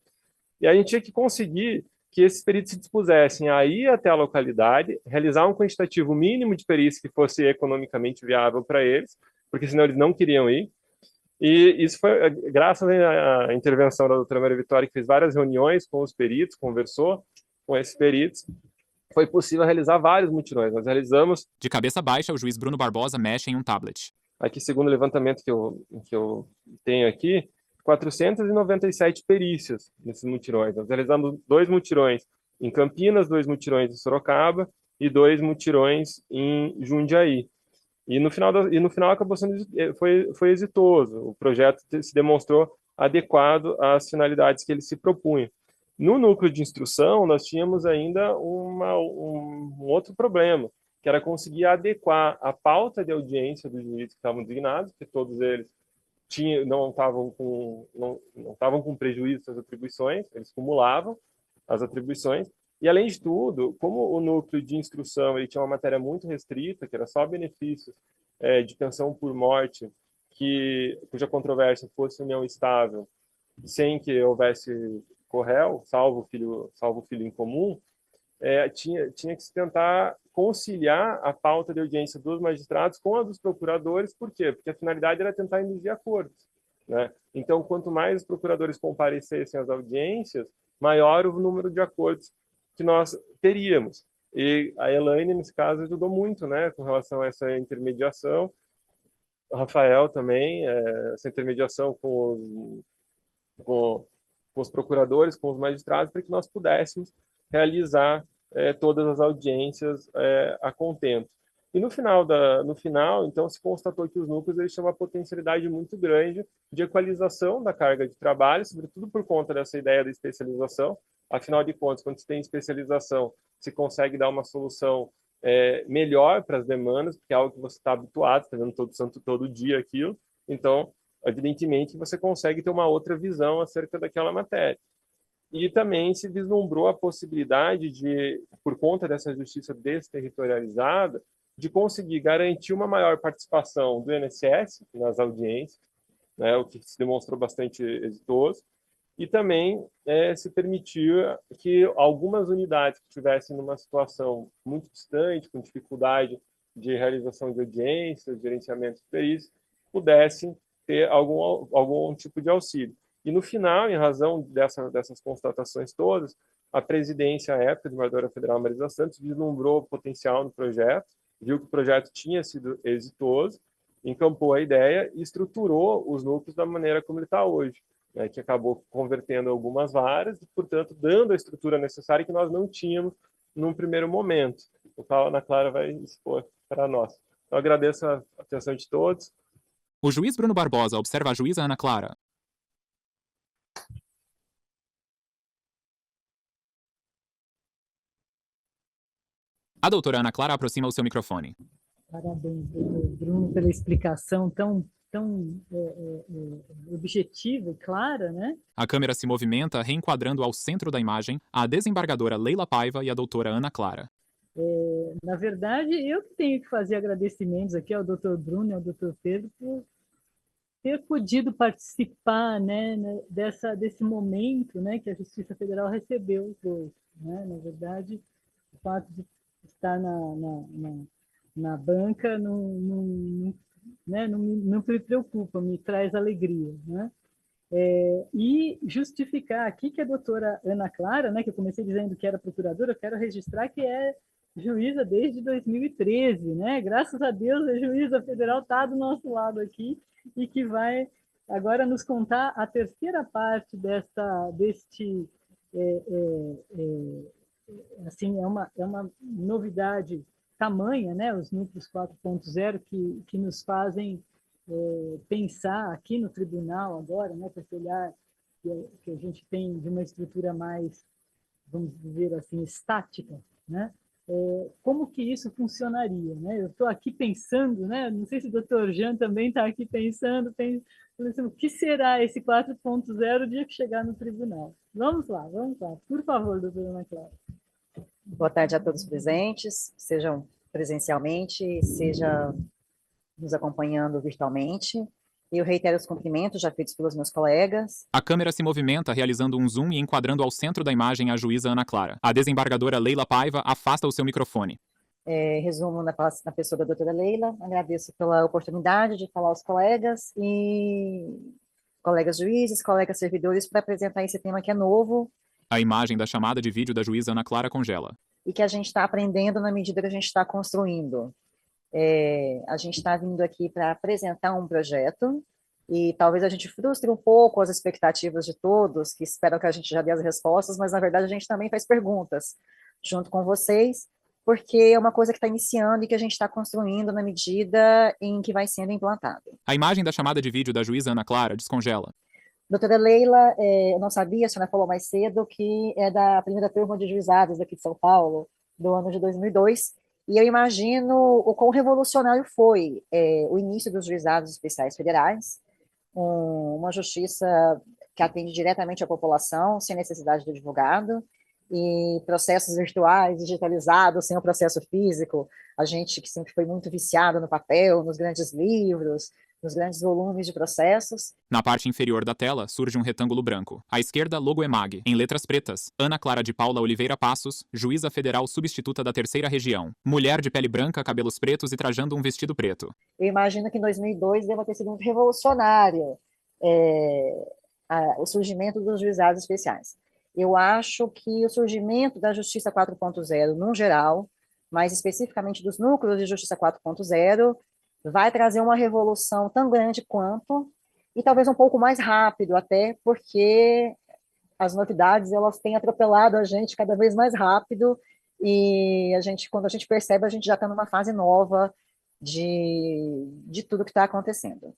e a gente tinha que conseguir que esses peritos se dispusessem a ir até a localidade, realizar um quantitativo mínimo de perícia que fosse economicamente viável para eles, porque senão eles não queriam ir. E isso foi graças à intervenção da doutora Maria Vitória, que fez várias reuniões com os peritos, conversou com esses peritos, foi possível realizar vários mutirões. Nós realizamos... De cabeça baixa, o juiz Bruno Barbosa mexe em um tablet. Aqui, segundo o levantamento que eu tenho aqui, 497 perícias nesses mutirões. Nós realizamos 2 mutirões em Campinas, 2 mutirões em Sorocaba e 2 mutirões em Jundiaí. E no final acabou sendo foi exitoso. O projeto se demonstrou adequado às finalidades que ele se propunha. No núcleo de instrução, nós tínhamos ainda um outro problema, que era conseguir adequar a pauta de audiência dos juízes que estavam designados, que todos eles não estavam com prejuízo das atribuições, eles cumulavam as atribuições. E, além de tudo, como o núcleo de instrução ele tinha uma matéria muito restrita, que era só benefícios de pensão por morte, cuja controvérsia fosse união estável, sem que houvesse corréu, salvo o filho em comum, tinha que se tentar conciliar a pauta de audiência dos magistrados com a dos procuradores. Por quê? Porque a finalidade era tentar induzir acordos, né? Então, quanto mais os procuradores comparecessem às audiências, maior o número de acordos que nós teríamos. E a Elaine, nesse caso, ajudou muito, né, com relação a essa intermediação. O Rafael também, essa intermediação com os procuradores, com os magistrados, para que nós pudéssemos realizar todas as audiências a contento. E no final, então, se constatou que os núcleos eles tinham uma potencialidade muito grande de equalização da carga de trabalho, sobretudo por conta dessa ideia da especialização. Afinal de contas, quando se tem especialização, se consegue dar uma solução melhor para as demandas, porque é algo que você está habituado, está vendo todo dia aquilo. Então, evidentemente, você consegue ter uma outra visão acerca daquela matéria. E também se vislumbrou a possibilidade de, por conta dessa justiça desterritorializada, de conseguir garantir uma maior participação do INSS nas audiências, né, o que se demonstrou bastante exitoso, e também se permitir que algumas unidades que estivessem numa situação muito distante, com dificuldade de realização de audiências, gerenciamento de perícias, pudessem ter algum tipo de auxílio. E no final, em razão dessas constatações todas, a presidência à época, desembargadora federal Marisa Santos, vislumbrou o potencial no projeto, viu que o projeto tinha sido exitoso, encampou a ideia e estruturou os núcleos da maneira como ele está hoje, né, que acabou convertendo algumas varas e, portanto, dando a estrutura necessária que nós não tínhamos num primeiro momento. O qual a Ana Clara vai expor para nós. Então, agradeço a atenção de todos. O juiz Bruno Barbosa observa a juíza Ana Clara. A doutora Ana Clara aproxima o seu microfone. Parabéns, doutor Bruno, pela explicação tão objetiva e clara, né? A câmera se movimenta, reenquadrando ao centro da imagem a desembargadora Leila Paiva e a doutora Ana Clara. Na verdade, eu que tenho que fazer agradecimentos aqui ao doutor Bruno e ao doutor Pedro por ter podido participar, né, desse momento, né, que a Justiça Federal recebeu os dois, né? Na verdade, o fato de estar na banca não me preocupa, me traz alegria, né? E justificar aqui que a doutora Ana Clara, né, que eu comecei dizendo que era procuradora, eu quero registrar que é juíza desde 2013, né? Graças a Deus a juíza federal está do nosso lado aqui e que vai agora nos contar a terceira parte deste assim, é uma novidade tamanha, né? Os núcleos 4.0 que nos fazem pensar aqui no tribunal agora, né? Com esse olhar que a gente tem de uma estrutura mais, vamos dizer assim, estática, né? Como que isso funcionaria, né? Eu estou aqui pensando, né? Não sei se o doutor Jean também está aqui pensando, o que será esse 4.0 o dia que chegar no tribunal? Vamos lá. Por favor, doutora Ana Clara. Boa tarde a todos presentes, sejam presencialmente, seja nos acompanhando virtualmente. Eu reitero os cumprimentos já feitos pelos meus colegas. A câmera se movimenta, realizando um zoom e enquadrando ao centro da imagem a juíza Ana Clara. A desembargadora Leila Paiva afasta o seu microfone. Resumo na pessoa da doutora Leila. Agradeço pela oportunidade de falar aos colegas e colegas juízes, colegas servidores, para apresentar esse tema que é novo. A imagem da chamada de vídeo da juíza Ana Clara congela. E que a gente está aprendendo na medida que a gente está construindo. A gente está vindo aqui para apresentar um projeto e talvez a gente frustre um pouco as expectativas de todos, que esperam que a gente já dê as respostas, mas na verdade a gente também faz perguntas junto com vocês, porque é uma coisa que está iniciando e que a gente está construindo na medida em que vai sendo implantado. A imagem da chamada de vídeo da juíza Ana Clara descongela. Doutora Leila, eu não sabia, a senhora falou mais cedo, que é da primeira turma de juizados aqui de São Paulo, do ano de 2002, e eu imagino o quão revolucionário foi o início dos juizados especiais federais, uma justiça que atende diretamente à população, sem necessidade do advogado, e processos virtuais, digitalizados, sem o processo físico. A gente que sempre foi muito viciado no papel, nos grandes livros, nos grandes volumes de processos. Na parte inferior da tela, surge um retângulo branco. À esquerda, logo EMAG, em letras pretas. Ana Clara de Paula Oliveira Passos, juíza federal substituta da terceira região. Mulher de pele branca, cabelos pretos e trajando um vestido preto. Eu imagino que em 2002 deva ter sido muito revolucionário o surgimento dos juizados especiais. Eu acho que o surgimento da Justiça 4.0, no geral, mais especificamente dos núcleos de Justiça 4.0, vai trazer uma revolução tão grande quanto, e talvez um pouco mais rápido até, porque as novidades elas têm atropelado a gente cada vez mais rápido, e quando a gente percebe, a gente já está numa fase nova de tudo que está acontecendo.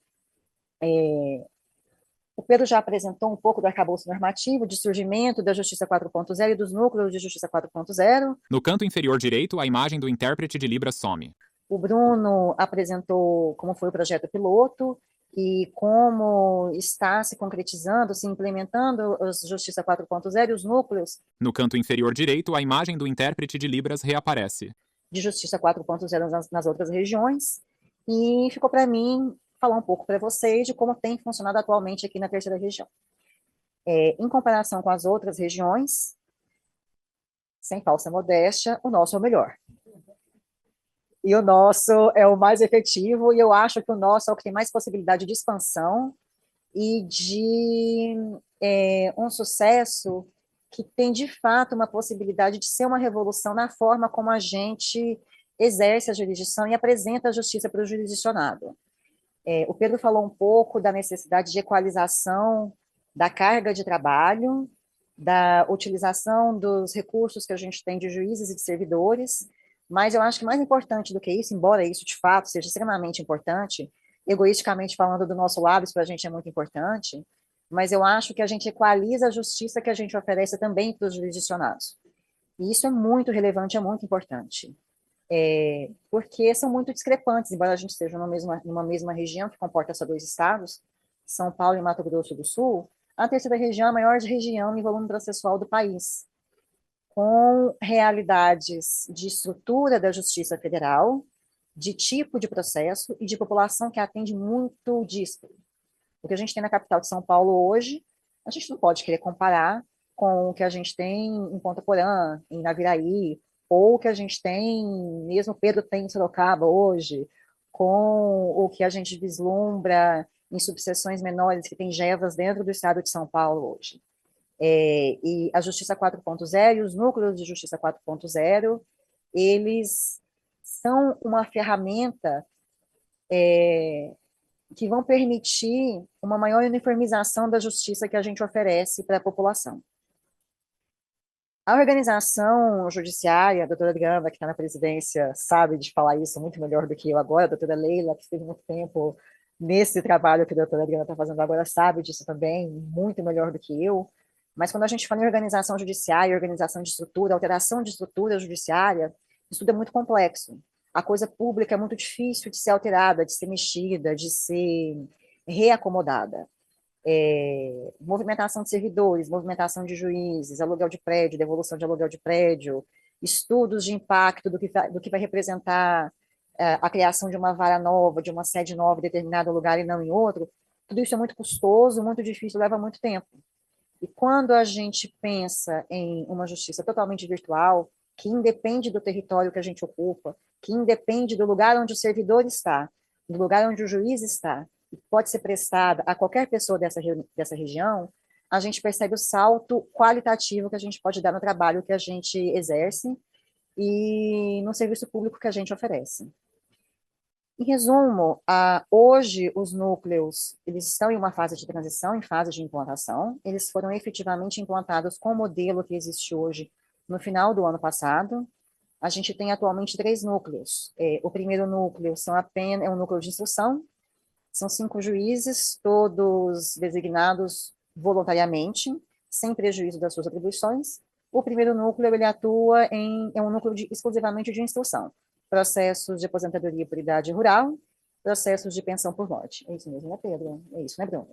O Pedro já apresentou um pouco do arcabouço normativo, de surgimento da Justiça 4.0 e dos núcleos de Justiça 4.0. No canto inferior direito, a imagem do intérprete de Libras some. O Bruno apresentou como foi o projeto piloto e como está se concretizando, se implementando a Justiça 4.0 e os núcleos. No canto inferior direito, a imagem do intérprete de Libras reaparece. De Justiça 4.0 nas outras regiões. E ficou para mim falar um pouco para vocês de como tem funcionado atualmente aqui na terceira região. Em comparação com as outras regiões, sem falsa modéstia, o nosso é o melhor. E o nosso é o mais efetivo, e eu acho que o nosso é o que tem mais possibilidade de expansão e de um sucesso que tem, de fato, uma possibilidade de ser uma revolução na forma como a gente exerce a jurisdição e apresenta a justiça para o jurisdicionado. O Pedro falou um pouco da necessidade de equalização da carga de trabalho, da utilização dos recursos que a gente tem de juízes e de servidores, mas eu acho que mais importante do que isso, embora isso de fato seja extremamente importante, egoisticamente falando do nosso lado, isso para a gente é muito importante, mas eu acho que a gente equaliza a justiça que a gente oferece também para os jurisdicionados. E isso é muito relevante, é muito importante. Porque são muito discrepantes, embora a gente esteja numa mesma região que comporta só 2 estados, São Paulo e Mato Grosso do Sul, a terceira região é a maior região em volume processual do país, com realidades de estrutura da Justiça Federal, de tipo de processo e de população que atende muito disso. O que a gente tem na capital de São Paulo hoje, a gente não pode querer comparar com o que a gente tem em Ponta Porã, em Naviraí, ou o que a gente tem, mesmo Pedro tem em Sorocaba hoje, com o que a gente vislumbra em subseções menores que tem Gevas dentro do estado de São Paulo hoje. E a Justiça 4.0 e os núcleos de Justiça 4.0, eles são uma ferramenta que vão permitir uma maior uniformização da justiça que a gente oferece para a população. A organização judiciária, a doutora Adriana, que está na presidência, sabe de falar isso muito melhor do que eu agora, a doutora Leila, que esteve muito tempo nesse trabalho que a doutora Adriana está fazendo agora, sabe disso também, muito melhor do que eu, mas quando a gente fala em organização judiciária, organização de estrutura, alteração de estrutura judiciária, isso tudo é muito complexo. A coisa pública é muito difícil de ser alterada, de ser mexida, de ser reacomodada. Movimentação de servidores, movimentação de juízes, aluguel de prédio, devolução de aluguel de prédio, estudos de impacto do que vai representar a criação de uma vara nova, de uma sede nova em determinado lugar e não em outro, tudo isso é muito custoso, muito difícil, leva muito tempo. E quando a gente pensa em uma justiça totalmente virtual, que independe do território que a gente ocupa, que independe do lugar onde o servidor está, do lugar onde o juiz está, e pode ser prestada a qualquer pessoa dessa região, a gente percebe o salto qualitativo que a gente pode dar no trabalho que a gente exerce e no serviço público que a gente oferece. Em resumo, hoje os núcleos, eles estão em uma fase de transição, em fase de implantação, eles foram efetivamente implantados com o modelo que existe hoje no final do ano passado. A gente tem atualmente 3 núcleos. O primeiro núcleo é um núcleo de instrução, são 5 juízes, todos designados voluntariamente, sem prejuízo das suas atribuições. O primeiro núcleo, ele atua é um núcleo exclusivamente de instrução, processos de aposentadoria por idade rural, processos de pensão por morte. É isso mesmo, né, Pedro? É isso, né, Bruno?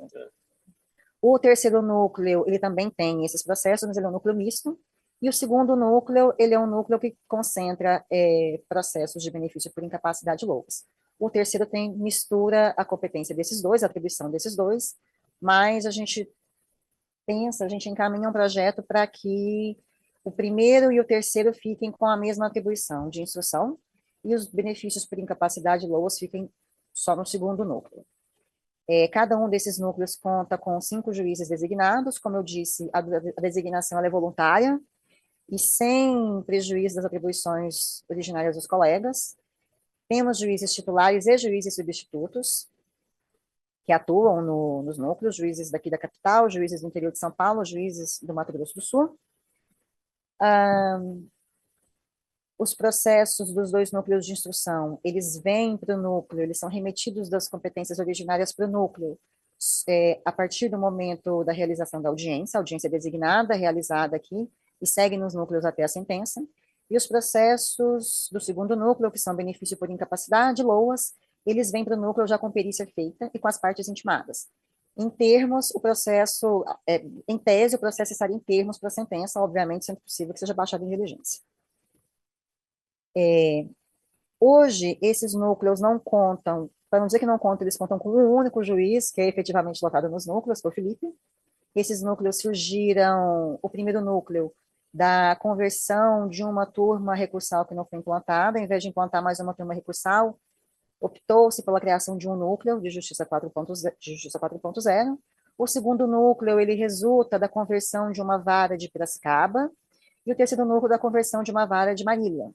O terceiro núcleo, ele também tem esses processos, mas ele é um núcleo misto. E o segundo núcleo, ele é um núcleo que concentra processos de benefício por incapacidade loucos. O terceiro mistura a competência desses dois, a atribuição desses dois, mas a gente encaminha um projeto para que o primeiro e o terceiro fiquem com a mesma atribuição de instrução e os benefícios por incapacidade LOAS fiquem só no segundo núcleo. Cada um desses núcleos conta com 5 juízes designados, como eu disse, a designação é voluntária e sem prejuízo das atribuições originárias dos colegas. Temos juízes titulares e juízes substitutos, que atuam nos núcleos, juízes daqui da capital, juízes do interior de São Paulo, juízes do Mato Grosso do Sul. Os processos dos 2 núcleos de instrução, eles vêm para o núcleo, eles são remetidos das competências originárias para o núcleo, a partir do momento da realização da audiência, a audiência designada, realizada aqui, e segue nos núcleos até a sentença. E os processos do segundo núcleo, que são benefício por incapacidade, LOAS, eles vêm para o núcleo já com perícia feita e com as partes intimadas. Em termos, o processo, em tese, o processo estaria em termos para a sentença, obviamente, sendo possível que seja baixado em diligência. Hoje, esses núcleos não contam, para não dizer que não contam, eles contam com um único juiz, que é efetivamente lotado nos núcleos, que é o Felipe, Esses núcleos surgiram, o primeiro núcleo, da conversão de uma turma recursal que não foi implantada, em vez de implantar mais uma turma recursal, optou-se pela criação de um núcleo de Justiça 4.0. O segundo núcleo, ele resulta da conversão de uma vara de Piracicaba, e o terceiro núcleo da conversão de uma vara de Marília.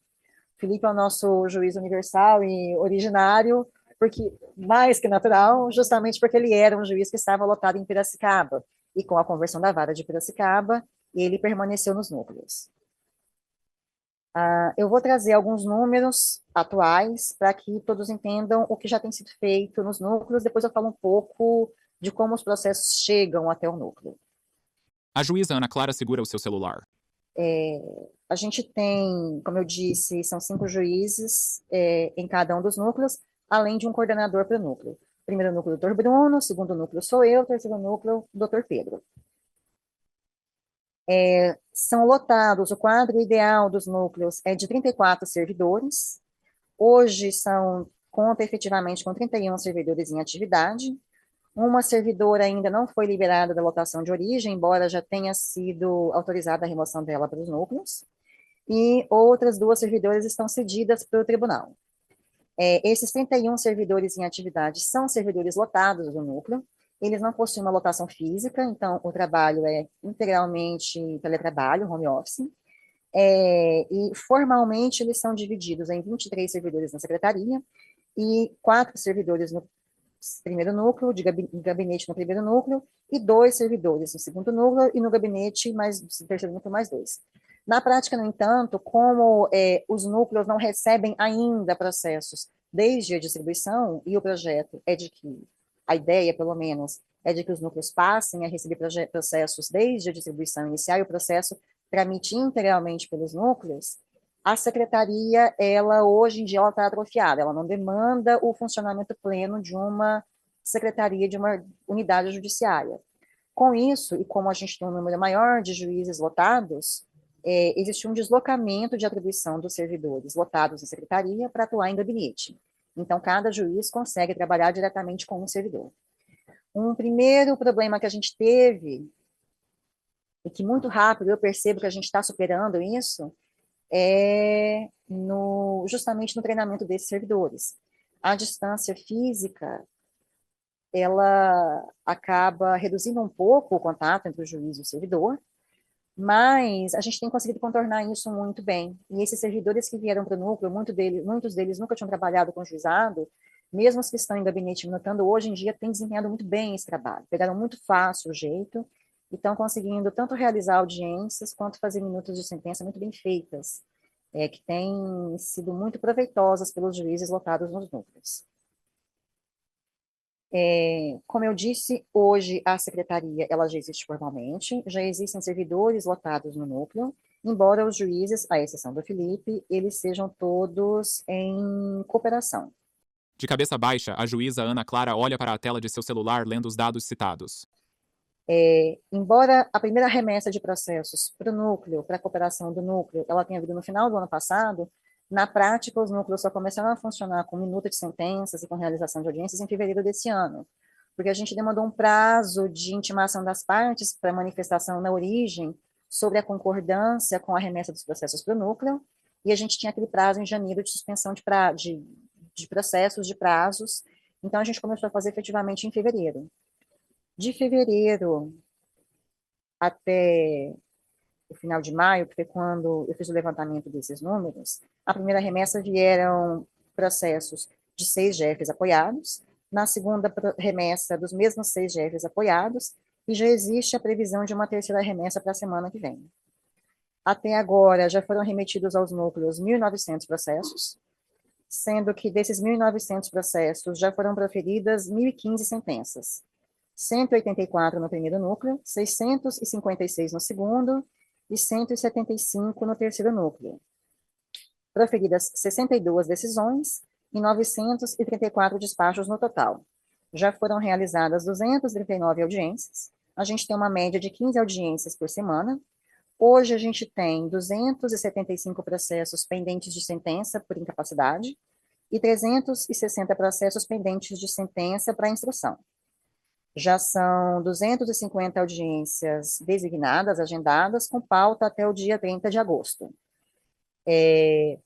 Felipe é o nosso juiz universal e originário, porque mais que natural, justamente porque ele era um juiz que estava lotado em Piracicaba, e com a conversão da vara de Piracicaba, ele permaneceu nos núcleos. Eu vou trazer alguns números atuais para que todos entendam o que já tem sido feito nos núcleos, depois eu falo um pouco de como os processos chegam até o núcleo. A juíza Ana Clara segura o seu celular. A gente tem, como eu disse, são 5 juízes em cada um dos núcleos, além de um coordenador para o núcleo. Primeiro núcleo, o Dr. Bruno, segundo núcleo sou eu, terceiro núcleo, o Dr. Pedro. São lotados, o quadro ideal dos núcleos é de 34 servidores, hoje conta efetivamente com 31 servidores em atividade, uma servidora ainda não foi liberada da lotação de origem, embora já tenha sido autorizada a remoção dela para os núcleos, e outras 2 servidoras estão cedidas para o tribunal. Esses 31 servidores em atividade são servidores lotados do núcleo, eles não possuem uma lotação física, então o trabalho é integralmente teletrabalho, home office, e formalmente eles são divididos em 23 servidores na secretaria e 4 servidores no primeiro núcleo, de gabinete no primeiro núcleo, e 2 servidores no segundo núcleo, e no gabinete, no terceiro núcleo, mais 2. Na prática, no entanto, como os núcleos não recebem ainda processos desde a distribuição, e o projeto é de que, a ideia, pelo menos, é de que os núcleos passem a receber processos desde a distribuição inicial, e o processo tramite integralmente pelos núcleos, a secretaria, hoje em dia, ela está atrofiada, ela não demanda o funcionamento pleno de uma secretaria, de uma unidade judiciária. Com isso, e como a gente tem um número maior de juízes lotados, existe um deslocamento de atribuição dos servidores lotados em secretaria para atuar em gabinete. Então, cada juiz consegue trabalhar diretamente com um servidor. Um primeiro problema que a gente teve, e que muito rápido eu percebo que a gente está superando isso, justamente no treinamento desses servidores. A distância física, ela acaba reduzindo um pouco o contato entre o juiz e o servidor, mas a gente tem conseguido contornar isso muito bem. E esses servidores que vieram para o núcleo, muitos deles nunca tinham trabalhado com juizado, mesmo os que estão em gabinete minutando, hoje em dia têm desempenhado muito bem esse trabalho, pegaram muito fácil o jeito, e estão conseguindo tanto realizar audiências, quanto fazer minutos de sentença muito bem feitas, que têm sido muito proveitosas pelos juízes lotados nos núcleos. Como eu disse, hoje a secretaria ela já existe formalmente, já existem servidores lotados no núcleo, embora os juízes, à exceção do Felipe, eles sejam todos em cooperação. De cabeça baixa, a juíza Ana Clara olha para a tela de seu celular lendo os dados citados. Embora a primeira remessa de processos para o núcleo, para a cooperação do núcleo, ela tenha vindo no final do ano passado, na prática, os núcleos só começaram a funcionar com minuta de sentenças e com realização de audiências em fevereiro desse ano, porque a gente demandou um prazo de intimação das partes para manifestação na origem sobre a concordância com a remessa dos processos para o núcleo, e a gente tinha aquele prazo em janeiro de suspensão de processos, de prazos, então a gente começou a fazer efetivamente em fevereiro. De fevereiro até o final de maio, que foi quando eu fiz o levantamento desses números, a primeira remessa vieram processos de 6 GFs apoiados, na segunda remessa dos mesmos 6 GFs apoiados, e já existe a previsão de uma terceira remessa para a semana que vem. Até agora, já foram remetidos aos núcleos 1.900 processos, sendo que desses 1.900 processos já foram proferidas 1.015 sentenças. 184 no primeiro núcleo, 656 no segundo e 175 no terceiro núcleo. Proferidas 62 decisões e 934 despachos no total. Já foram realizadas 239 audiências, a gente tem uma média de 15 audiências por semana. Hoje a gente tem 275 processos pendentes de sentença por incapacidade e 360 processos pendentes de sentença para instrução. Já são 250 audiências designadas, agendadas, com pauta até o dia 30 de agosto.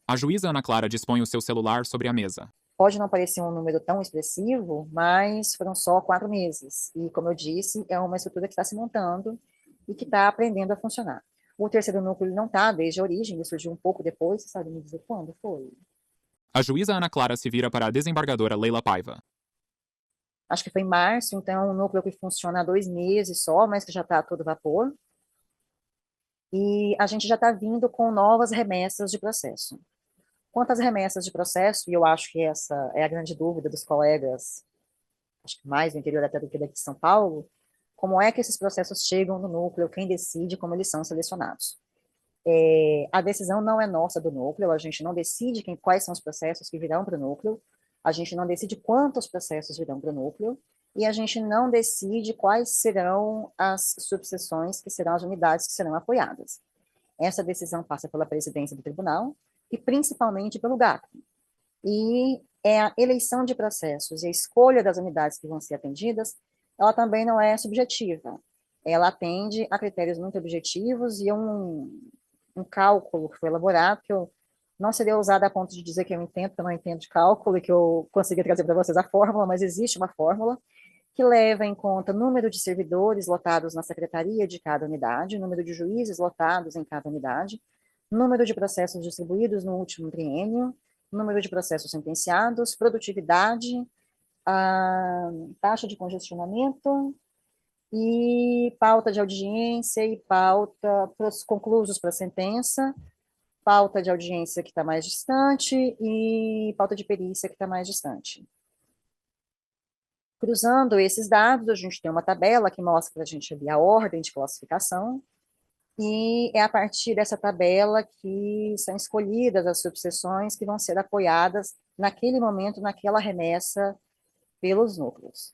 A juíza Ana Clara dispõe o seu celular sobre a mesa. Pode não parecer um número tão expressivo, mas foram só 4 meses. E, como eu disse, é uma estrutura que está se montando e que está aprendendo a funcionar. O terceiro núcleo não está desde a origem, ele surgiu um pouco depois, você sabe me dizer quando foi? A juíza Ana Clara se vira para a desembargadora Leila Paiva. Acho que foi em março, então é um núcleo que funciona há 2 meses só, mas que já está a todo vapor. E a gente já está vindo com novas remessas de processo. Quanto às remessas de processo, e eu acho que essa é a grande dúvida dos colegas, acho que mais do interior até do que daqui de São Paulo, como é que esses processos chegam no núcleo, quem decide como eles são selecionados. A decisão não é nossa do núcleo, a gente não decide quais são os processos que virão para o núcleo, a gente não decide quantos processos virão para o núcleo, e a gente não decide quais serão as subseções que serão as unidades que serão apoiadas. Essa decisão passa pela presidência do tribunal e principalmente pelo GAC. E a eleição de processos e a escolha das unidades que vão ser atendidas, ela também não é subjetiva. Ela atende a critérios muito objetivos e um cálculo que foi elaborado, que eu não seria usada a ponto de dizer que eu entendo, porque eu não entendo de cálculo e que eu consegui trazer para vocês a fórmula, mas existe uma fórmula que leva em conta número de servidores lotados na secretaria de cada unidade, número de juízes lotados em cada unidade, número de processos distribuídos no último triênio, número de processos sentenciados, produtividade, a taxa de congestionamento e pauta de audiência e pauta conclusos para a sentença, pauta de audiência que está mais distante e pauta de perícia que está mais distante. Cruzando esses dados, a gente tem uma tabela que mostra para a gente ali a ordem de classificação, e é a partir dessa tabela que são escolhidas as subseções que vão ser apoiadas naquele momento, naquela remessa, pelos núcleos.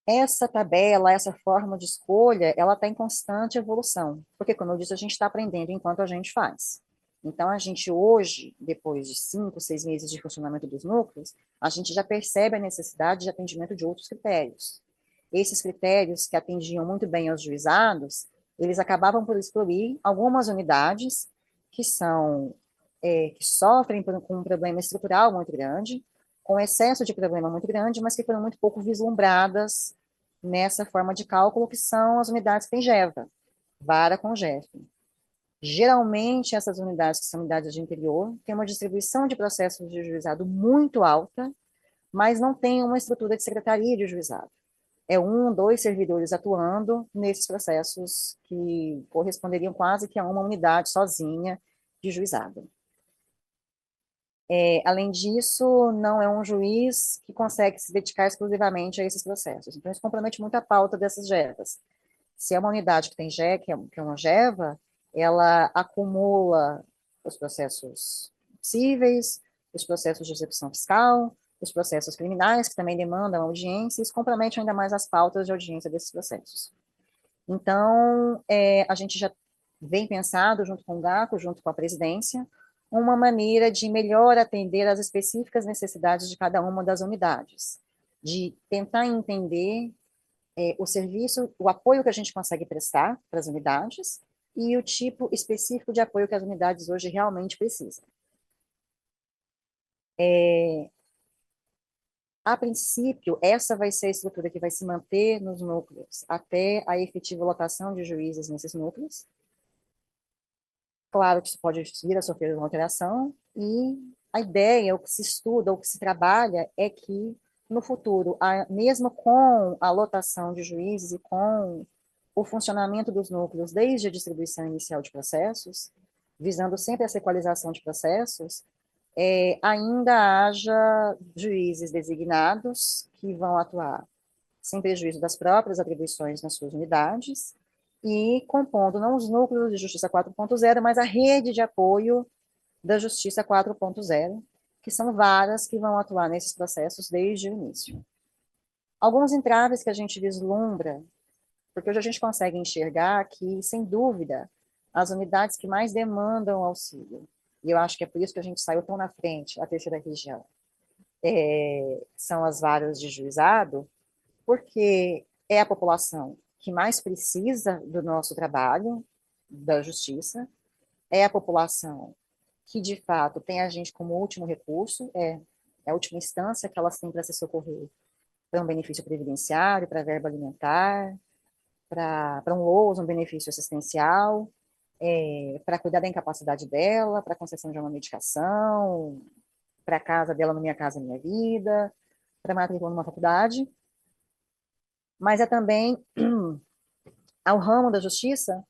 Essa tabela, essa forma de escolha, ela está em constante evolução, porque, como eu disse, a gente está aprendendo enquanto a gente faz. Então, a gente hoje, depois de 5, 6 meses de funcionamento dos núcleos, a gente já percebe a necessidade de atendimento de outros critérios. Esses critérios que atendiam muito bem aos juizados, eles acabavam por excluir algumas unidades que sofrem com um problema estrutural muito grande, com excesso de problema muito grande, mas que foram muito pouco vislumbradas nessa forma de cálculo, que são as unidades que têm GEVA, vara com GEF. Geralmente, essas unidades, que são unidades de interior, têm uma distribuição de processos de juizado muito alta, mas não tem uma estrutura de secretaria de juizado. É 1, 2 servidores atuando nesses processos que corresponderiam quase que a uma unidade sozinha de juizado. Além disso, não é um juiz que consegue se dedicar exclusivamente a esses processos. Então, isso compromete muito a pauta dessas GEVAs. Se é uma unidade que tem que é uma GEVA, ela acumula os processos cíveis, os processos de execução fiscal, os processos criminais, que também demandam audiência, e isso compromete ainda mais as pautas de audiência desses processos. Então, a gente já vem pensado, junto com o GACO, junto com a presidência, uma maneira de melhor atender às específicas necessidades de cada uma das unidades, de tentar entender o serviço, o apoio que a gente consegue prestar para as unidades e o tipo específico de apoio que as unidades hoje realmente precisam. A princípio, essa vai ser a estrutura que vai se manter nos núcleos até a efetiva lotação de juízes nesses núcleos. Claro que isso pode vir a sofrer uma alteração, e a ideia, o que se estuda, o que se trabalha, é que, no futuro, mesmo com a lotação de juízes e com o funcionamento dos núcleos desde a distribuição inicial de processos, visando sempre essa equalização de processos, ainda haja juízes designados que vão atuar sem prejuízo das próprias atribuições nas suas unidades, e compondo não os núcleos de Justiça 4.0, mas a rede de apoio da Justiça 4.0, que são varas que vão atuar nesses processos desde o início. Alguns entraves que a gente vislumbra, porque hoje a gente consegue enxergar que, sem dúvida, as unidades que mais demandam auxílio, e eu acho que é por isso que a gente saiu tão na frente, a terceira região, são as varas de juizado, porque é a população que mais precisa do nosso trabalho, da justiça, é a população que, de fato, tem a gente como último recurso, é a última instância que elas têm para se socorrer para um benefício previdenciário, para verba alimentar, para um LOAS, um benefício assistencial, para cuidar da incapacidade dela, para a concessão de uma medicação, para a casa dela no Minha Casa Minha Vida, para matrícula numa faculdade, mas é também ao ramo da justiça.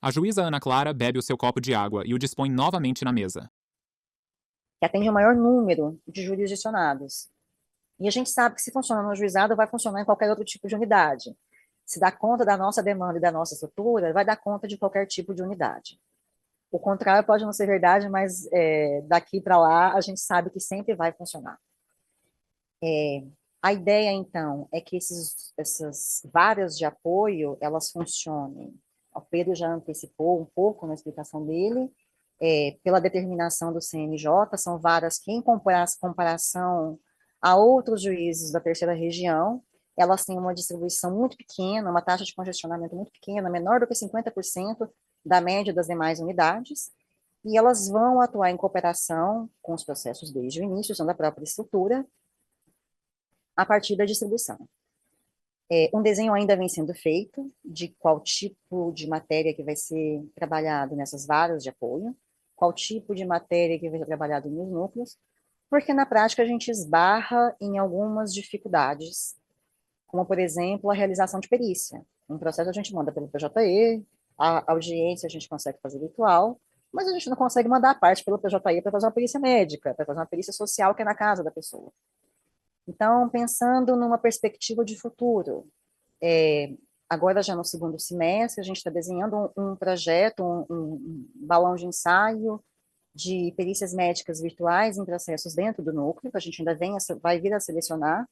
A juíza Ana Clara bebe o seu copo de água e o dispõe novamente na mesa. Que atende o maior número de jurisdicionados. E a gente sabe que se funciona no juizado, vai funcionar em qualquer outro tipo de unidade. Se dá conta da nossa demanda e da nossa estrutura, vai dar conta de qualquer tipo de unidade. O contrário pode não ser verdade, mas daqui para lá a gente sabe que sempre vai funcionar. A ideia, então, é que essas varas de apoio, elas funcionem. O Pedro já antecipou um pouco na explicação dele, pela determinação do CNJ, são varas que, em comparação a outros juízes da terceira região, elas têm uma distribuição muito pequena, uma taxa de congestionamento muito pequena, menor do que 50% da média das demais unidades, e elas vão atuar em cooperação com os processos desde o início, usando a própria estrutura, a partir da distribuição. Um desenho ainda vem sendo feito de qual tipo de matéria que vai ser trabalhado nessas varas de apoio, qual tipo de matéria que vai ser trabalhado nos núcleos, porque na prática a gente esbarra em algumas dificuldades, como, por exemplo, a realização de perícia. Um processo a gente manda pelo PJE, a audiência a gente consegue fazer virtual, mas a gente não consegue mandar a parte pelo PJE para fazer uma perícia médica, para fazer uma perícia social que é na casa da pessoa. Então, pensando numa perspectiva de futuro, agora já no segundo semestre, a gente está desenhando um projeto, um balão de ensaio de perícias médicas virtuais em processos dentro do núcleo, que a gente ainda vai vir a selecionar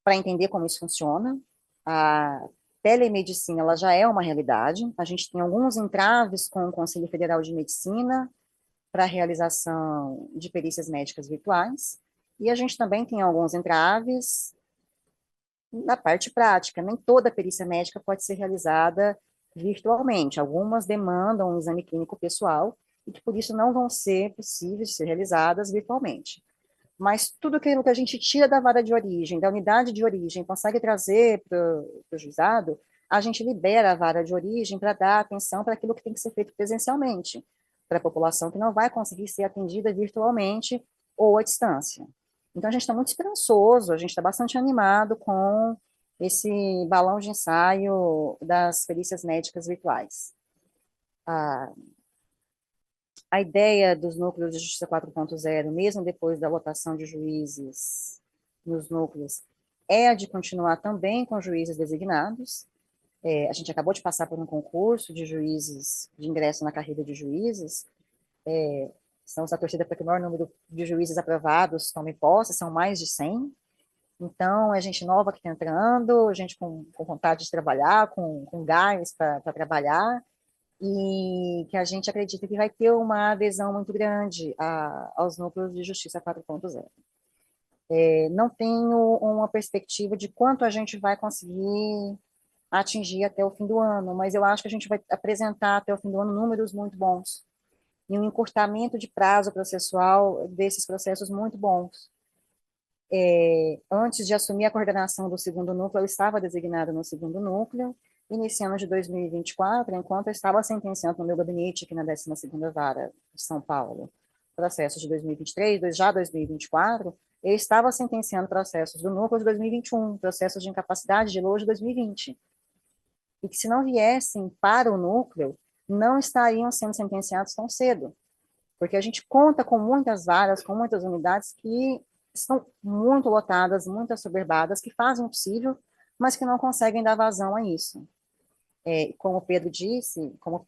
para entender como isso funciona. A telemedicina, ela já é uma realidade, a gente tem alguns entraves com o Conselho Federal de Medicina para a realização de perícias médicas virtuais, e a gente também tem alguns entraves na parte prática. Nem toda perícia médica pode ser realizada virtualmente. Algumas demandam um exame clínico pessoal e que, por isso, não vão ser possíveis de ser realizadas virtualmente. Mas tudo aquilo que a gente tira da vara de origem, da unidade de origem, consegue trazer para o juizado, a gente libera a vara de origem para dar atenção para aquilo que tem que ser feito presencialmente, para a população que não vai conseguir ser atendida virtualmente ou à distância. Então, a gente está muito esperançoso, a gente está bastante animado com esse balão de ensaio das perícias médicas virtuais. A ideia dos núcleos de justiça 4.0, mesmo depois da lotação de juízes nos núcleos, é a de continuar também com juízes designados. A gente acabou de passar por um concurso de juízes, de ingresso na carreira de juízes, estamos na torcida para que o maior número de juízes aprovados tome posse, são mais de 100. Então, é gente nova que está entrando, gente com vontade de trabalhar, com gás para trabalhar, e que a gente acredita que vai ter uma adesão muito grande aos núcleos de justiça 4.0. Não tenho uma perspectiva de quanto a gente vai conseguir atingir até o fim do ano, mas eu acho que a gente vai apresentar até o fim do ano números muito bons, e um encurtamento de prazo processual desses processos muito bons. Antes de assumir a coordenação do segundo núcleo, eu estava designada no segundo núcleo, e nesse ano de 2024, enquanto eu estava sentenciando no meu gabinete aqui na 12ª Vara de São Paulo, processos de 2023, já 2024, eu estava sentenciando processos do núcleo de 2021, processos de incapacidade de LOA de 2020, e que se não viessem para o núcleo, não estariam sendo sentenciados tão cedo, porque a gente conta com muitas varas, com muitas unidades que estão muito lotadas, muito assoberbadas, que fazem o possível, mas que não conseguem dar vazão a isso. Como o Pedro disse, como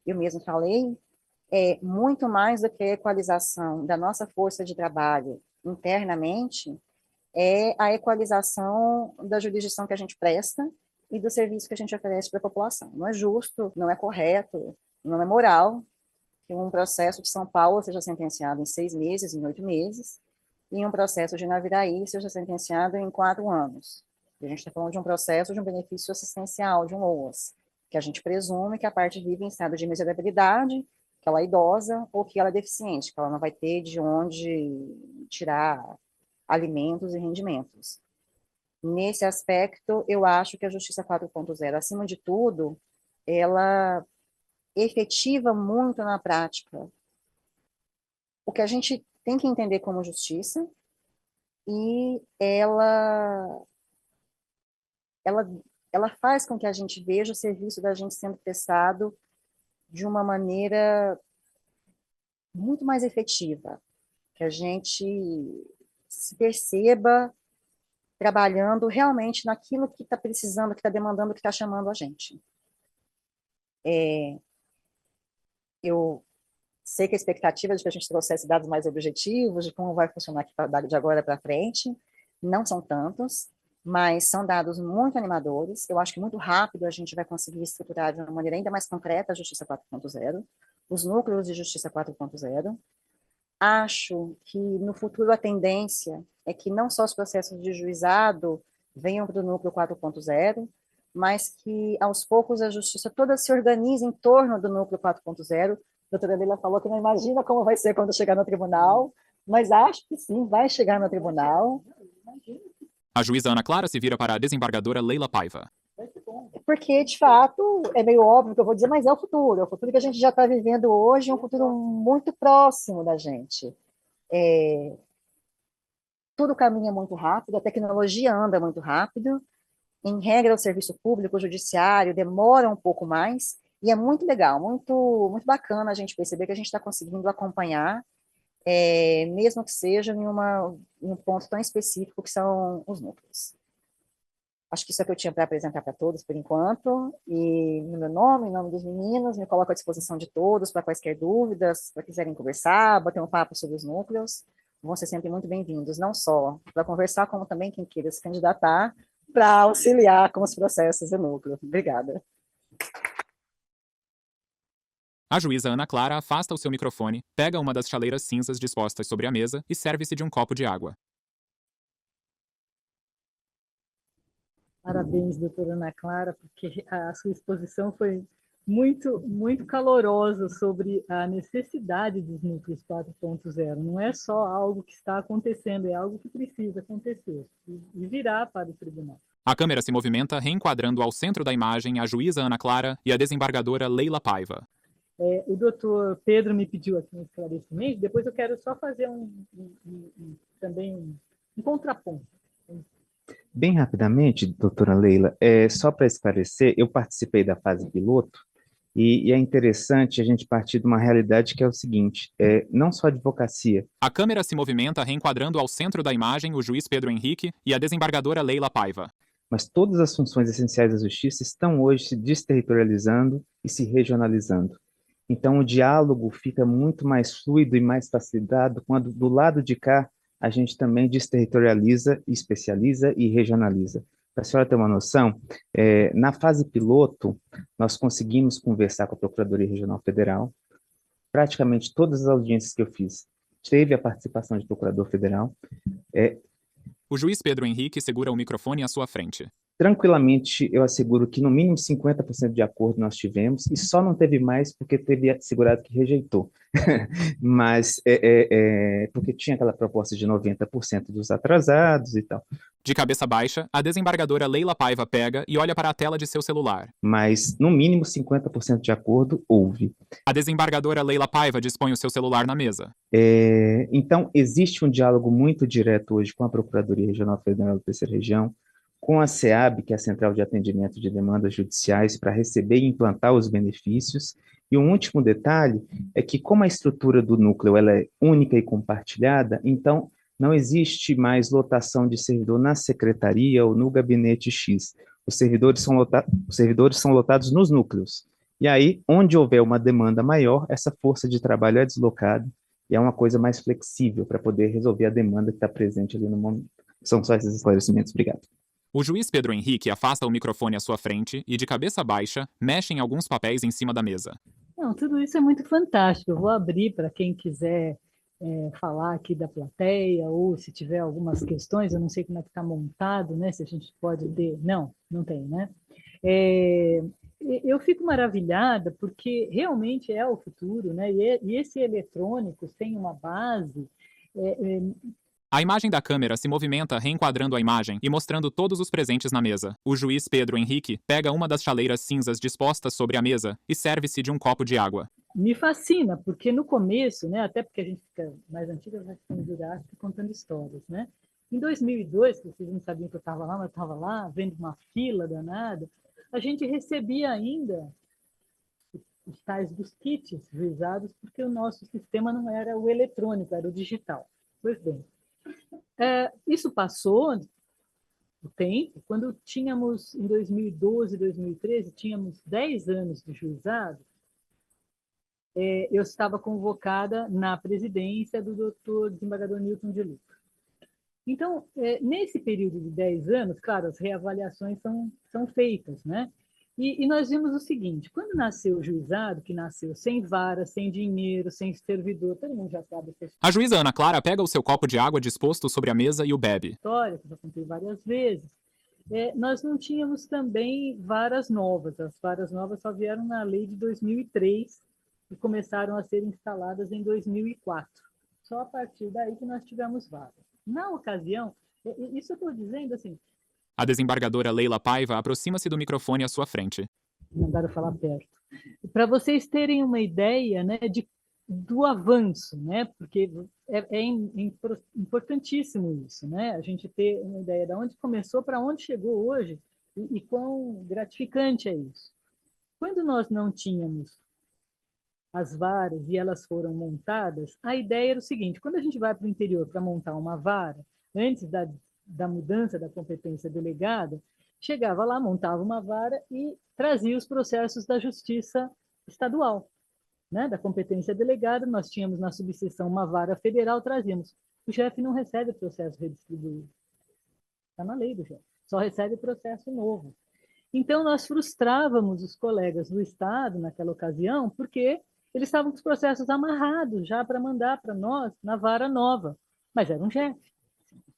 eu mesmo falei, muito mais do que a equalização da nossa força de trabalho internamente, é a equalização da jurisdição que a gente presta e do serviço que a gente oferece para a população. Não é justo, não é correto, não é moral que um processo de São Paulo seja sentenciado em 6 meses, em 8 meses, e um processo de Naviraí seja sentenciado em 4 anos. E a gente está falando de um processo de um benefício assistencial, de um OAS, que a gente presume que a parte vive em estado de miserabilidade, que ela é idosa ou que ela é deficiente, que ela não vai ter de onde tirar alimentos e rendimentos. Nesse aspecto, eu acho que a Justiça 4.0, acima de tudo, ela efetiva muito na prática o que a gente tem que entender como justiça, e ela faz com que a gente veja o serviço da gente sendo prestado de uma maneira muito mais efetiva, que a gente se perceba trabalhando realmente naquilo que está precisando, que está demandando, que está chamando a gente. Eu sei que a expectativa é de que a gente trouxesse dados mais objetivos, de como vai funcionar aqui de agora para frente, não são tantos, mas são dados muito animadores. Eu acho que muito rápido a gente vai conseguir estruturar de uma maneira ainda mais concreta a Justiça 4.0, os núcleos de Justiça 4.0. Acho que no futuro a tendência é que não só os processos de juizado venham para o núcleo 4.0, mas que aos poucos a justiça toda se organize em torno do núcleo 4.0. A doutora Leila falou que não imagina como vai ser quando chegar no tribunal, mas acho que sim, vai chegar no tribunal. A juíza Ana Clara se vira para a desembargadora Leila Paiva. Porque, de fato, é meio óbvio que eu vou dizer, mas é o futuro que a gente já está vivendo hoje, é um futuro muito próximo da gente. Tudo caminha muito rápido, a tecnologia anda muito rápido, em regra o serviço público, o judiciário demora um pouco mais, e é muito legal, muito, muito bacana a gente perceber que a gente está conseguindo acompanhar, mesmo que seja em um ponto tão específico que são os núcleos. Acho que isso é o que eu tinha para apresentar para todos por enquanto, e no meu nome, em nome dos meninos, me coloco à disposição de todos para quaisquer dúvidas, para quiserem conversar, bater um papo sobre os núcleos, vão ser sempre muito bem-vindos, não só para conversar, como também quem queira se candidatar para auxiliar com os processos do núcleo. Obrigada. A juíza Ana Clara afasta o seu microfone, pega uma das chaleiras cinzas dispostas sobre a mesa e serve-se de um copo de água. Parabéns, doutora Ana Clara, porque a sua exposição foi muito, muito calorosa sobre a necessidade dos núcleos 4.0. Não é só algo que está acontecendo, é algo que precisa acontecer e virá para o tribunal. A câmera se movimenta, reenquadrando ao centro da imagem a juíza Ana Clara e a desembargadora Leila Paiva. O doutor Pedro me pediu aqui um esclarecimento, depois eu quero só fazer também um contraponto. Bem rapidamente, doutora Leila, só para esclarecer, eu participei da fase piloto e é interessante a gente partir de uma realidade que é o seguinte, não só a advocacia. A câmera se movimenta, reenquadrando ao centro da imagem o juiz Pedro Henrique e a desembargadora Leila Paiva. Mas todas as funções essenciais da justiça estão hoje se desterritorializando e se regionalizando. Então, o diálogo fica muito mais fluido e mais facilitado quando, do lado de cá, a gente também desterritorializa, especializa e regionaliza. Para a senhora ter uma noção, na fase piloto, nós conseguimos conversar com a Procuradoria Regional Federal. Praticamente todas as audiências que eu fiz teve a participação de Procurador Federal. O juiz Pedro Henrique segura o microfone à sua frente. Tranquilamente, eu asseguro que no mínimo 50% de acordo nós tivemos, e só não teve mais porque teve segurado que rejeitou. Mas porque tinha aquela proposta de 90% dos atrasados e tal. De cabeça baixa, a desembargadora Leila Paiva pega e olha para a tela de seu celular. Mas no mínimo 50% de acordo houve. A desembargadora Leila Paiva dispõe o seu celular na mesa. Então, existe um diálogo muito direto hoje com a Procuradoria Regional Federal da Terceira Região, com a SEAB, que é a Central de Atendimento de Demandas Judiciais, para receber e implantar os benefícios. E um último detalhe é que, como a estrutura do núcleo ela é única e compartilhada, então não existe mais lotação de servidor na secretaria ou no gabinete X. Os servidores são lotados nos núcleos. E aí, onde houver uma demanda maior, essa força de trabalho é deslocada e é uma coisa mais flexível para poder resolver a demanda que está presente ali no momento. São só esses esclarecimentos. Obrigado. O juiz Pedro Henrique afasta o microfone à sua frente e, de cabeça baixa, mexe em alguns papéis em cima da mesa. Não, tudo isso é muito fantástico. Eu vou abrir para quem quiser falar aqui da plateia, ou se tiver algumas questões, eu não sei como é que está montado, né? Se a gente pode ter... Não tem, né? Eu fico maravilhada porque realmente é o futuro, né? E esse eletrônico tem uma base... A imagem da câmera se movimenta reenquadrando a imagem e mostrando todos os presentes na mesa. O juiz Pedro Henrique pega uma das chaleiras cinzas dispostas sobre a mesa e serve-se de um copo de água. Me fascina, porque no começo, né, até porque a gente fica mais antiga, vai ficando didática contando histórias, né? Em 2002, que vocês não sabiam que eu estava lá, mas eu estava lá, vendo uma fila danada, a gente recebia ainda os tais dos kits juizados, porque o nosso sistema não era o eletrônico, era o digital. Pois bem, isso passou o tempo, quando tínhamos, em 2012, 2013, tínhamos 10 anos de juizado, eu estava convocada na presidência do doutor desembargador Newton de Luca. Então, nesse período de 10 anos, claro, as reavaliações são feitas, né? E nós vimos o seguinte, quando nasceu o juizado, que nasceu sem vara, sem dinheiro, sem servidor, todo mundo já sabe essa A juíza Ana Clara pega o seu copo de água disposto sobre a mesa e o bebe. história, que eu já contei várias vezes. Nós não tínhamos também varas novas, as varas novas só vieram na lei de 2003 e começaram a ser instaladas em 2004. Só a partir daí que nós tivemos varas. Na ocasião, isso eu estou dizendo assim... A desembargadora Leila Paiva aproxima-se do microfone à sua frente. Mandaram falar perto. Para vocês terem uma ideia, né, do avanço, né, porque é importantíssimo isso, né, a gente ter uma ideia de onde começou, para onde chegou hoje e quão gratificante é isso. Quando nós não tínhamos as varas e elas foram montadas, a ideia era o seguinte, quando a gente vai para o interior para montar uma vara, antes da mudança da competência delegada, chegava lá, montava uma vara e trazia os processos da justiça estadual, né? Da competência delegada, nós tínhamos na subseção uma vara federal, trazíamos. O chefe não recebe processo redistribuído. Está na lei do chefe. Só recebe processo novo. Então, nós frustrávamos os colegas do Estado, naquela ocasião, porque eles estavam com os processos amarrados já para mandar para nós na vara nova. Mas era um chefe,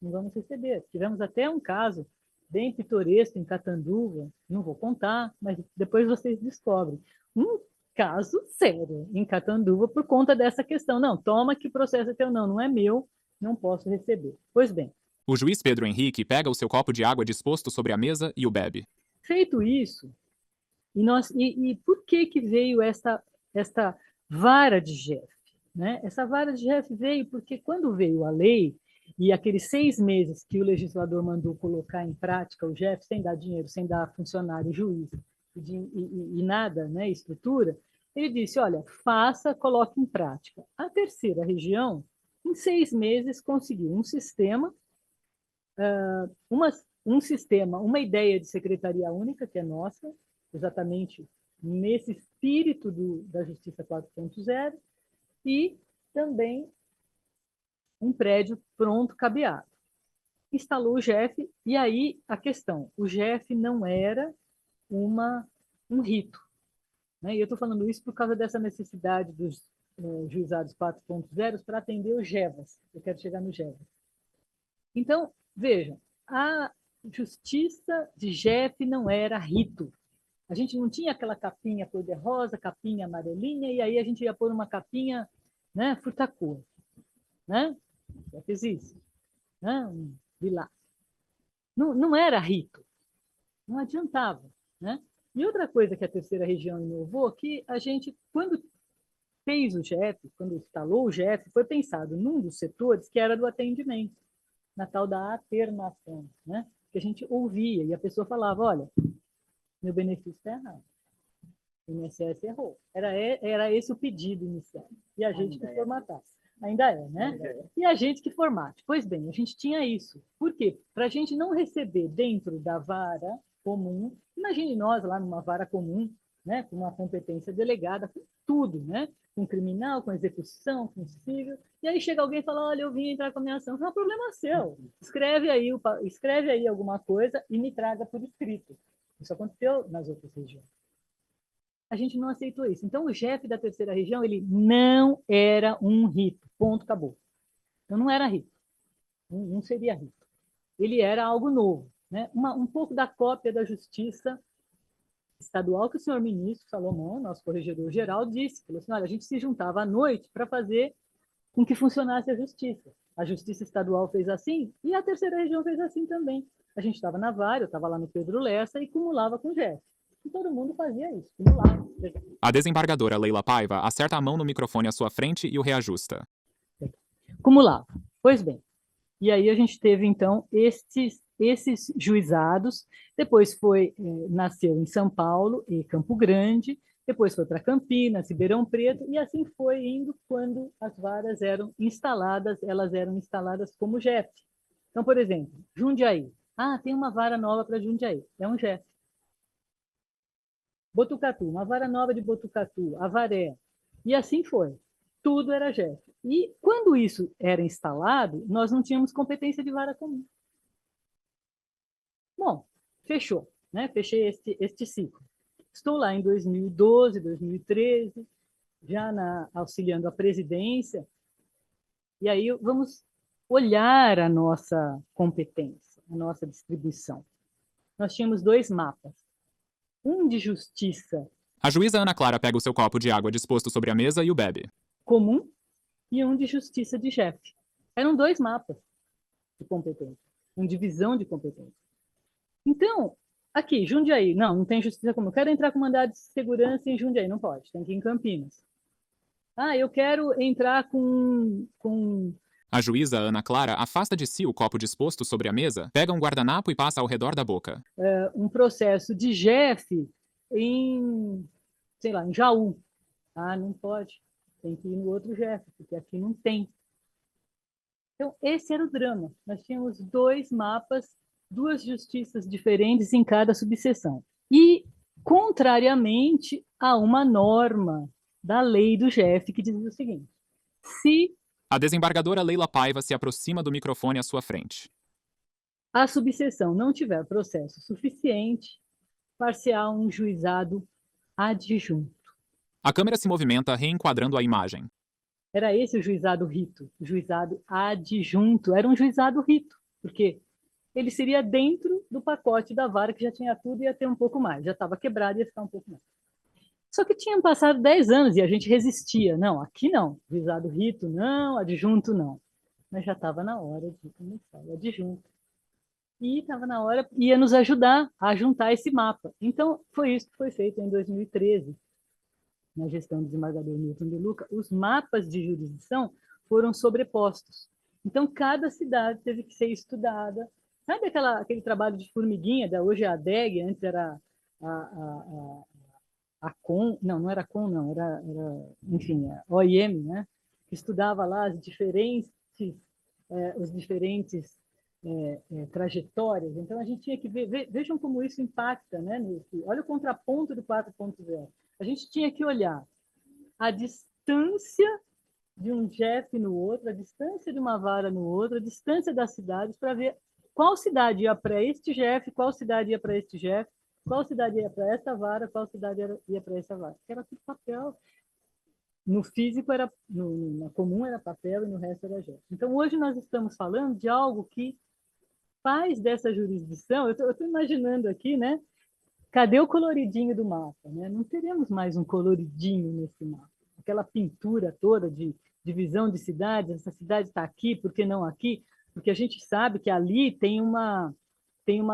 não vamos receber. Tivemos até um caso bem pitoresco em Catanduva, não vou contar, mas depois vocês descobrem. Um caso sério em Catanduva por conta dessa questão. Não, toma que processo é teu, não é meu, não posso receber. Pois bem. O juiz Pedro Henrique pega o seu copo de água disposto sobre a mesa e o bebe. Feito isso, e por que veio esta vara de Jeff? Né? Essa vara de Jeff veio porque quando veio a lei, e aqueles 6 meses que o legislador mandou colocar em prática o Jeff, sem dar dinheiro, sem dar funcionário, juiz e nada, né, estrutura, ele disse, olha, faça, coloque em prática. A terceira região, em 6 meses, conseguiu um sistema, uma ideia de secretaria única, que é nossa, exatamente nesse espírito da Justiça 4.0, e também um prédio pronto, cabeado. Instalou o GEF, e aí a questão, o GEF não era um rito. Né? E eu estou falando isso por causa dessa necessidade dos juizados 4.0 para atender os GEVAS. Eu quero chegar no GEVAS. Então, vejam, a justiça de GEF não era rito. A gente não tinha aquela capinha cor-de-rosa, capinha amarelinha, e aí a gente ia pôr uma capinha, né, furtacor. Né? Já fiz isso. Né? Um lilás. Não era rito. Não adiantava. Né? E outra coisa que a terceira região inovou, que a gente, quando fez o GEF, quando instalou o GEF, foi pensado num dos setores que era do atendimento, na tal da aternação, né? Que a gente ouvia e a pessoa falava, olha, meu benefício está errado. O INSS errou. Era esse o pedido inicial. E a gente que formatasse. Ainda é, né? E a gente que formate. Pois bem, a gente tinha isso. Por quê? Para a gente não receber dentro da vara comum, imagine nós lá numa vara comum, né? Com uma competência delegada, com tudo, né? Com criminal, com execução, com civil. E aí chega alguém e fala, olha, eu vim entrar com a minha ação. Não é problema seu. Escreve aí alguma coisa e me traga por escrito. Isso aconteceu nas outras regiões. A gente não aceitou isso. Então, o chefe da terceira região, ele não era um rito. Ponto, acabou. Então, não era rito. Não seria rito. Ele era algo novo, né? Um pouco da cópia da justiça estadual que o senhor ministro Salomão, nosso corregedor-geral, disse. Falou assim, olha, a gente se juntava à noite para fazer com que funcionasse a justiça. A justiça estadual fez assim e a terceira região fez assim também. A gente estava na vara, eu estava lá no Pedro Lessa e cumulava com o Jeff. E todo mundo fazia isso, cumulava. A desembargadora Leila Paiva acerta a mão no microfone à sua frente e o reajusta. Cumulava. Pois bem. E aí a gente teve, então, esses juizados. Depois nasceu em São Paulo e Campo Grande, depois foi para Campinas, Ribeirão Preto, e assim foi indo quando as varas eram instaladas, elas eram instaladas como JEF. Então, por exemplo, Jundiaí. Ah, tem uma vara nova para Jundiaí, é um JEF. Botucatu, uma vara nova de Botucatu, Avaré. E assim foi. Tudo era JEF. E quando isso era instalado, nós não tínhamos competência de vara comum. Bom, fechou, né? Fechei este ciclo. Estou lá em 2012, 2013, já auxiliando a presidência, e aí vamos olhar a nossa competência, a nossa distribuição. Nós tínhamos 2 mapas. Um de justiça A juíza Ana Clara pega o seu copo de água disposto sobre a mesa e o bebe. comum e um de justiça de chefe. Eram 2 mapas de competência, uma divisão de competência. Então, aqui, Jundiaí, não tem justiça comum. Eu quero entrar com mandado de segurança em Jundiaí, não pode, tem que ir em Campinas. Ah, eu quero entrar com... A juíza Ana Clara afasta de si o copo disposto sobre a mesa, pega um guardanapo e passa ao redor da boca. um processo de JEF em, sei lá, em Jaú. Ah, não pode, tem que ir no outro JEF, porque aqui não tem. Então, esse era o drama. Nós tínhamos 2 mapas, 2 justiças diferentes em cada subseção. E, contrariamente a uma norma da lei do JEF que dizia o seguinte: se A desembargadora Leila Paiva se aproxima do microfone à sua frente. a subseção não tiver processo suficiente, far-se-á um juizado adjunto. A câmera se movimenta, reenquadrando a imagem. Era esse o juizado rito, o juizado adjunto. Era um juizado rito, porque ele seria dentro do pacote da vara, que já tinha tudo e ia ter um pouco mais. Já estava quebrado e ia ficar um pouco mais. Só que tinham passado 10 anos e a gente resistia. Não, aqui não. Juizado rito não, adjunto não. Mas já estava na hora de começar o adjunto. E estava na hora, ia nos ajudar a juntar esse mapa. Então, foi isso que foi feito em 2013, na gestão do desembargador Milton de Luca. Os mapas de jurisdição foram sobrepostos. Então, cada cidade teve que ser estudada. Sabe aquele trabalho de formiguinha, hoje é a ADEG, antes era a COM, não era a COM, não, era enfim, a OIM, né? Que estudava lá os diferentes trajetórias. Então, a gente tinha que ver, vejam como isso impacta, né? Olha o contraponto do 4.0. A gente tinha que olhar a distância de um JEF no outro, a distância de uma vara no outro, a distância das cidades, para ver qual cidade ia para este JEF, qual cidade ia para este JEF, qual cidade ia para essa vara, qual cidade ia para essa vara. Era tudo papel. No físico, na comum era papel e no resto era JEF. Então, hoje nós estamos falando de algo que faz dessa jurisdição, eu estou imaginando aqui, né? Cadê o coloridinho do mapa? Né? Não teremos mais um coloridinho nesse mapa. Aquela pintura toda de divisão de cidades, essa cidade está aqui, por que não aqui? Porque a gente sabe que ali tem uma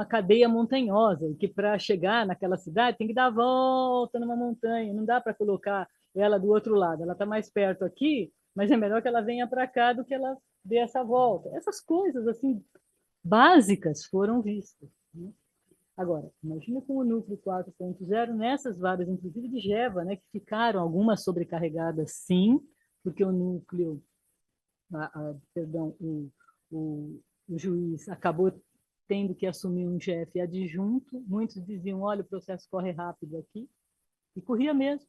cadeia montanhosa, e que para chegar naquela cidade tem que dar a volta numa montanha, não dá para colocar ela do outro lado, ela está mais perto aqui, mas é melhor que ela venha para cá do que ela dê essa volta. Essas coisas assim básicas foram vistas. Né? Agora, imagina com o núcleo 4.0, nessas varas, inclusive de GEVA, né, que ficaram algumas sobrecarregadas, sim, porque o núcleo, o juiz acabou tendo que assumir um chefe adjunto. Muitos diziam, olha, o processo corre rápido aqui, e corria mesmo.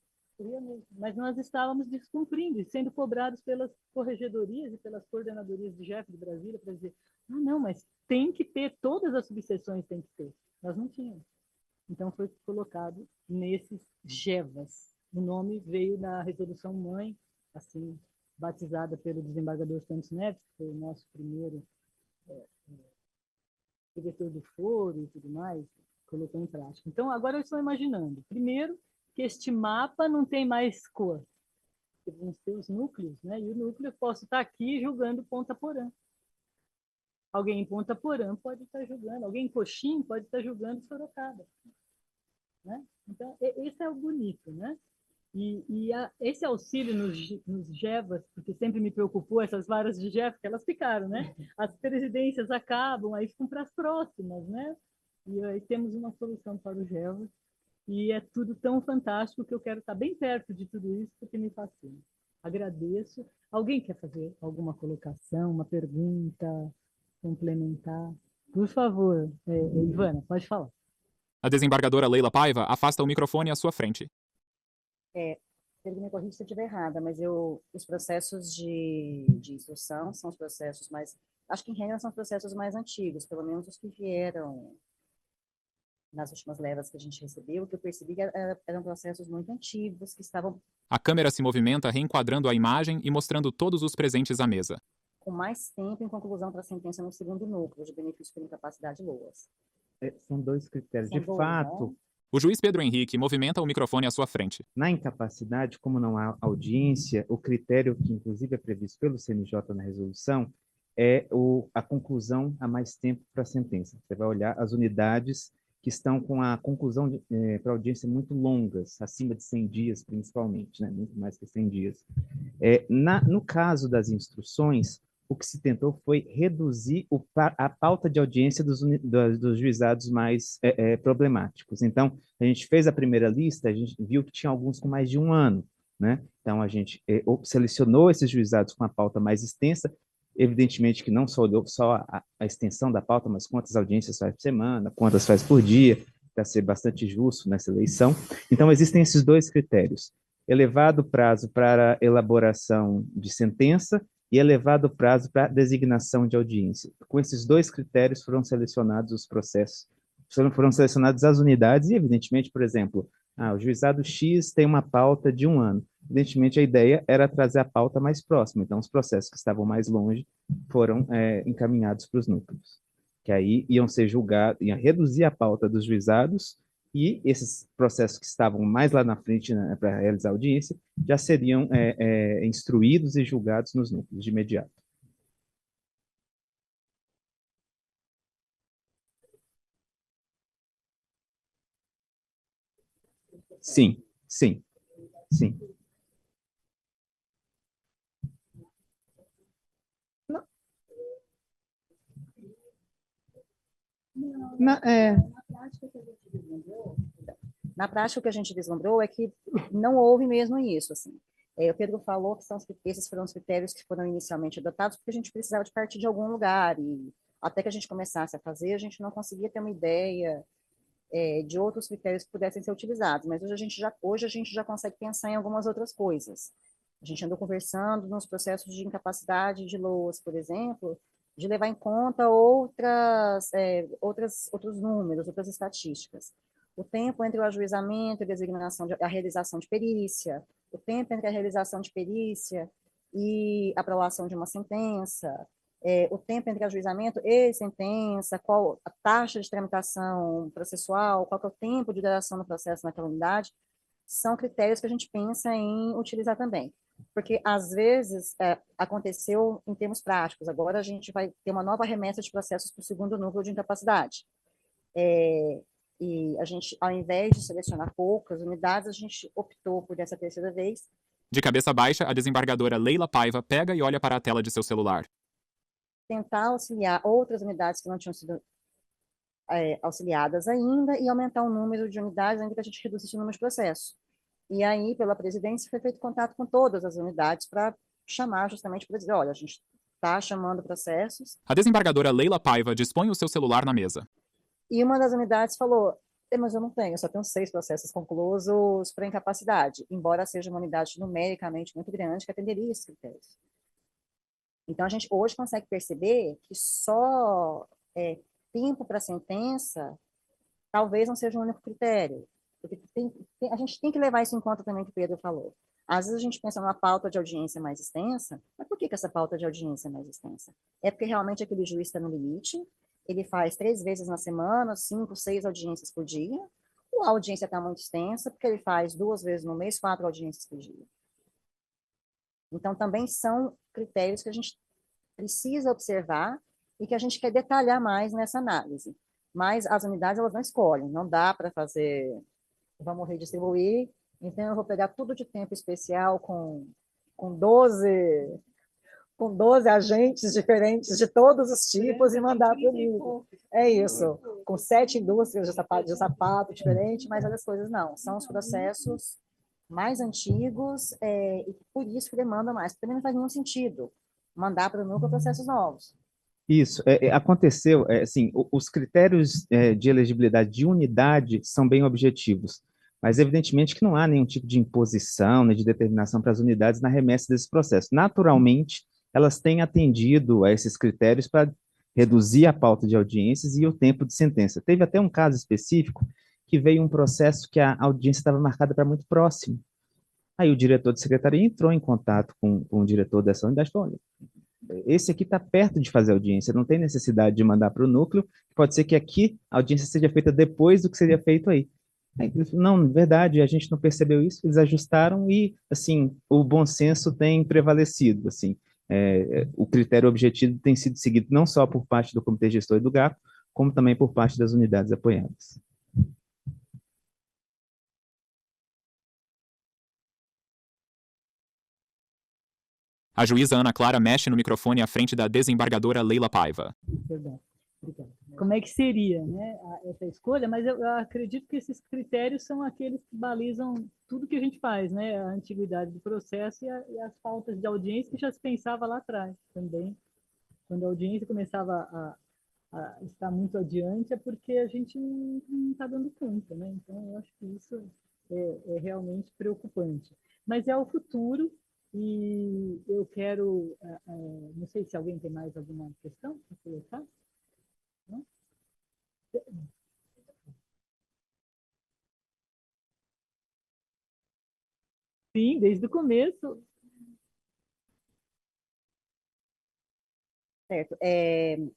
Mas nós estávamos descumprindo e sendo cobrados pelas corregedorias e pelas coordenadorias de JEF de Brasília para dizer, não, mas tem que ter, todas as subseções tem que ter. Nós não tínhamos. Então, foi colocado nesses GEVAS. O nome veio da resolução mãe, assim, batizada pelo desembargador Santos Neves, que foi o nosso primeiro diretor do foro e tudo mais, colocou em prática. Então, agora eu estou imaginando, primeiro, que este mapa não tem mais cor, que vão ser os núcleos, né? E o núcleo eu posso estar aqui julgando Ponta Porã. Alguém em Ponta Porã pode estar julgando, alguém em Coxim pode estar julgando Sorocaba. Né? Então, esse é o bonito, né? Esse auxílio nos GEVAS, porque sempre me preocupou essas varas de GEVAS, que elas ficaram, né? As presidências acabam, aí ficam para as próximas, né? E aí temos uma solução para o GEVAS, e é tudo tão fantástico que eu quero estar bem perto de tudo isso, porque me fascina. Agradeço. Alguém quer fazer alguma colocação, uma pergunta, complementar? Por favor, Ivana, pode falar. A desembargadora Leila Paiva afasta o microfone à sua frente. Pedro, me corrija se eu estiver errada, mas os processos de instrução são os processos mais, acho que em regra são os processos mais antigos, pelo menos os que vieram nas últimas levas que a gente recebeu, que eu percebi que eram processos muito antigos, que estavam A câmera se movimenta reenquadrando a imagem e mostrando todos os presentes à mesa. com mais tempo em conclusão para a sentença no segundo núcleo de benefício por incapacidade LOAS. São dois critérios. São De dois, fato, né? O juiz Pedro Henrique movimenta o microfone à sua frente. na incapacidade, como não há audiência, o critério que, inclusive, é previsto pelo CNJ na resolução é a conclusão a mais tempo para a sentença. Você vai olhar as unidades que estão com a conclusão para audiência muito longas, acima de 100 dias, principalmente, né? Muito mais que 100 dias. No caso das instruções, o que se tentou foi reduzir a pauta de audiência dos juizados mais problemáticos. Então, a gente fez a primeira lista, a gente viu que tinha alguns com mais de um ano, né? Então, a gente selecionou esses juizados com a pauta mais extensa, evidentemente que não só olhou só a extensão da pauta, mas quantas audiências faz por semana, quantas faz por dia, para ser bastante justo nessa eleição. Então, existem esses dois critérios: elevado prazo para elaboração de sentença e elevado prazo para designação de audiência. Com esses dois critérios foram selecionados os processos, foram selecionadas as unidades e, evidentemente, por exemplo, o juizado X tem uma pauta de um ano. Evidentemente, a ideia era trazer a pauta mais próxima, então os processos que estavam mais longe foram encaminhados para os núcleos, que aí iam ser julgados, iam reduzir a pauta dos juizados, e esses processos que estavam mais lá na frente, né, para realizar a audiência já seriam instruídos e julgados nos núcleos de imediato. Sim, sim, sim. Na prática, o que a gente vislumbrou é que não houve mesmo isso, assim. O Pedro falou que esses foram os critérios que foram inicialmente adotados porque a gente precisava de partir de algum lugar e até que a gente começasse a fazer, a gente não conseguia ter uma ideia de outros critérios que pudessem ser utilizados, mas hoje a gente já consegue pensar em algumas outras coisas. A gente andou conversando nos processos de incapacidade de LOAS, por exemplo, de levar em conta outros números, outras estatísticas. O tempo entre o ajuizamento e a realização de perícia, o tempo entre a realização de perícia e a aprovação de uma sentença, o tempo entre ajuizamento e sentença, qual a taxa de tramitação processual, qual que é o tempo de duração do processo naquela unidade, são critérios que a gente pensa em utilizar também. Porque, às vezes, aconteceu em termos práticos, agora a gente vai ter uma nova remessa de processos para o segundo núcleo de incapacidade. E a gente, ao invés de selecionar poucas unidades, a gente optou por, dessa terceira vez, De cabeça baixa, a desembargadora Leila Paiva pega e olha para a tela de seu celular. tentar auxiliar outras unidades que não tinham sido auxiliadas ainda e aumentar o número de unidades, ainda que a gente reduzisse o número de processos. E aí, pela presidência, foi feito contato com todas as unidades para chamar justamente para dizer, olha, a gente está chamando processos. A desembargadora Leila Paiva dispõe o seu celular na mesa. E uma das unidades falou, mas eu não tenho, eu só tenho 6 processos conclusos para incapacidade, embora seja uma unidade numericamente muito grande que atenderia esses critérios. Então, a gente hoje consegue perceber que só tempo para sentença talvez não seja o único critério, porque a gente tem que levar isso em conta também, que o Pedro falou. Às vezes a gente pensa numa pauta de audiência mais extensa, mas por que essa pauta de audiência é mais extensa? É porque realmente aquele juiz está no limite, ele faz 3 vezes na semana, 5, 6 audiências por dia, ou a audiência está muito extensa, porque ele faz 2 vezes no mês, 4 audiências por dia. Então, também são critérios que a gente precisa observar e que a gente quer detalhar mais nessa análise. Mas as unidades, elas não escolhem, não dá para fazer, vamos redistribuir, então eu vou pegar tudo de tempo especial com 12 agentes diferentes de todos os tipos e mandar para mim. É isso, com 7 indústrias de sapato diferente, mas as coisas não, são os processos mais antigos e por isso que demanda mais. Também não faz nenhum sentido mandar para o núcleo processos novos. Isso, aconteceu, assim, os critérios de elegibilidade de unidade são bem objetivos, mas evidentemente que não há nenhum tipo de imposição, né, de determinação para as unidades na remessa desse processo. Naturalmente, elas têm atendido a esses critérios para reduzir a pauta de audiências e o tempo de sentença. Teve até um caso específico que veio um processo que a audiência estava marcada para muito próximo. Aí o diretor de secretaria entrou em contato com o diretor dessa unidade e falou, olha, esse aqui está perto de fazer audiência, não tem necessidade de mandar para o núcleo, pode ser que aqui a audiência seja feita depois do que seria feito aí. Aí ele falou, não, na verdade, a gente não percebeu isso, eles ajustaram e, assim, o bom senso tem prevalecido, assim, o critério objetivo tem sido seguido não só por parte do Comitê Gestor e do GACO, como também por parte das unidades apoiadas. A juíza Ana Clara mexe no microfone à frente da desembargadora Leila Paiva. Perdão, obrigada. Como é que seria, né, essa escolha? Mas eu acredito que esses critérios são aqueles que balizam tudo que a gente faz, né? A antiguidade do processo e as pautas de audiência que já se pensava lá atrás também. Quando a audiência começava a estar muito adiante, é porque a gente não está dando conta, né? Então, eu acho que isso é realmente preocupante. Mas é o futuro. E eu quero, não sei se alguém tem mais alguma questão para colocar? Não? Sim, desde o começo. Certo.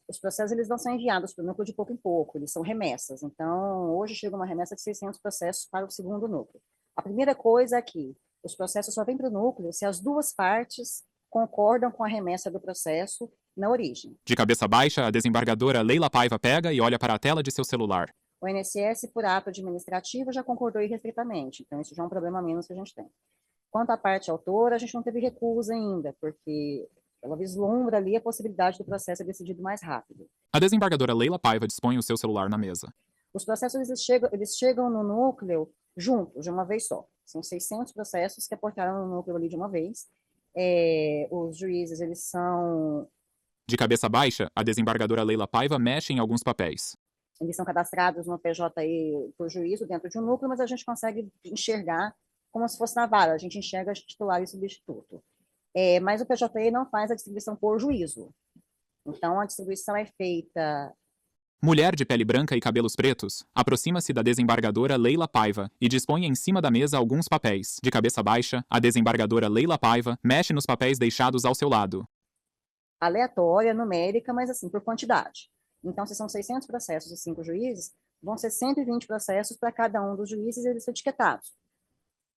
Os processos eles não são enviados para o núcleo de pouco em pouco, eles são remessas. Então, hoje chega uma remessa de 600 processos para o segundo núcleo. A primeira coisa é que os processos só vêm para o núcleo se as duas partes concordam com a remessa do processo na origem. De cabeça baixa, a desembargadora Leila Paiva pega e olha para a tela de seu celular. O INSS, por ato administrativo, já concordou irrestritamente, então isso já é um problema menos que a gente tem. Quanto à parte autora, a gente não teve recusa ainda, porque ela vislumbra ali a possibilidade do processo ser decidido mais rápido. A desembargadora Leila Paiva dispõe o seu celular na mesa. Os processos eles chegam no núcleo juntos, de uma vez só. São 600 processos que aportaram no núcleo ali de uma vez. Os juízes, eles são... De cabeça baixa, a desembargadora Leila Paiva mexe em alguns papéis. Eles são cadastrados no PJE por juízo dentro de um núcleo, mas a gente consegue enxergar como se fosse na vara, a gente enxerga titular e substituto. Mas o PJE não faz a distribuição por juízo. Então, a distribuição é feita... Mulher de pele branca e cabelos pretos, aproxima-se da desembargadora Leila Paiva e dispõe em cima da mesa alguns papéis. De cabeça baixa, a desembargadora Leila Paiva mexe nos papéis deixados ao seu lado. Aleatória, numérica, mas assim, por quantidade. Então, se são 600 processos de 5 juízes, vão ser 120 processos para cada um dos juízes e eles são etiquetados.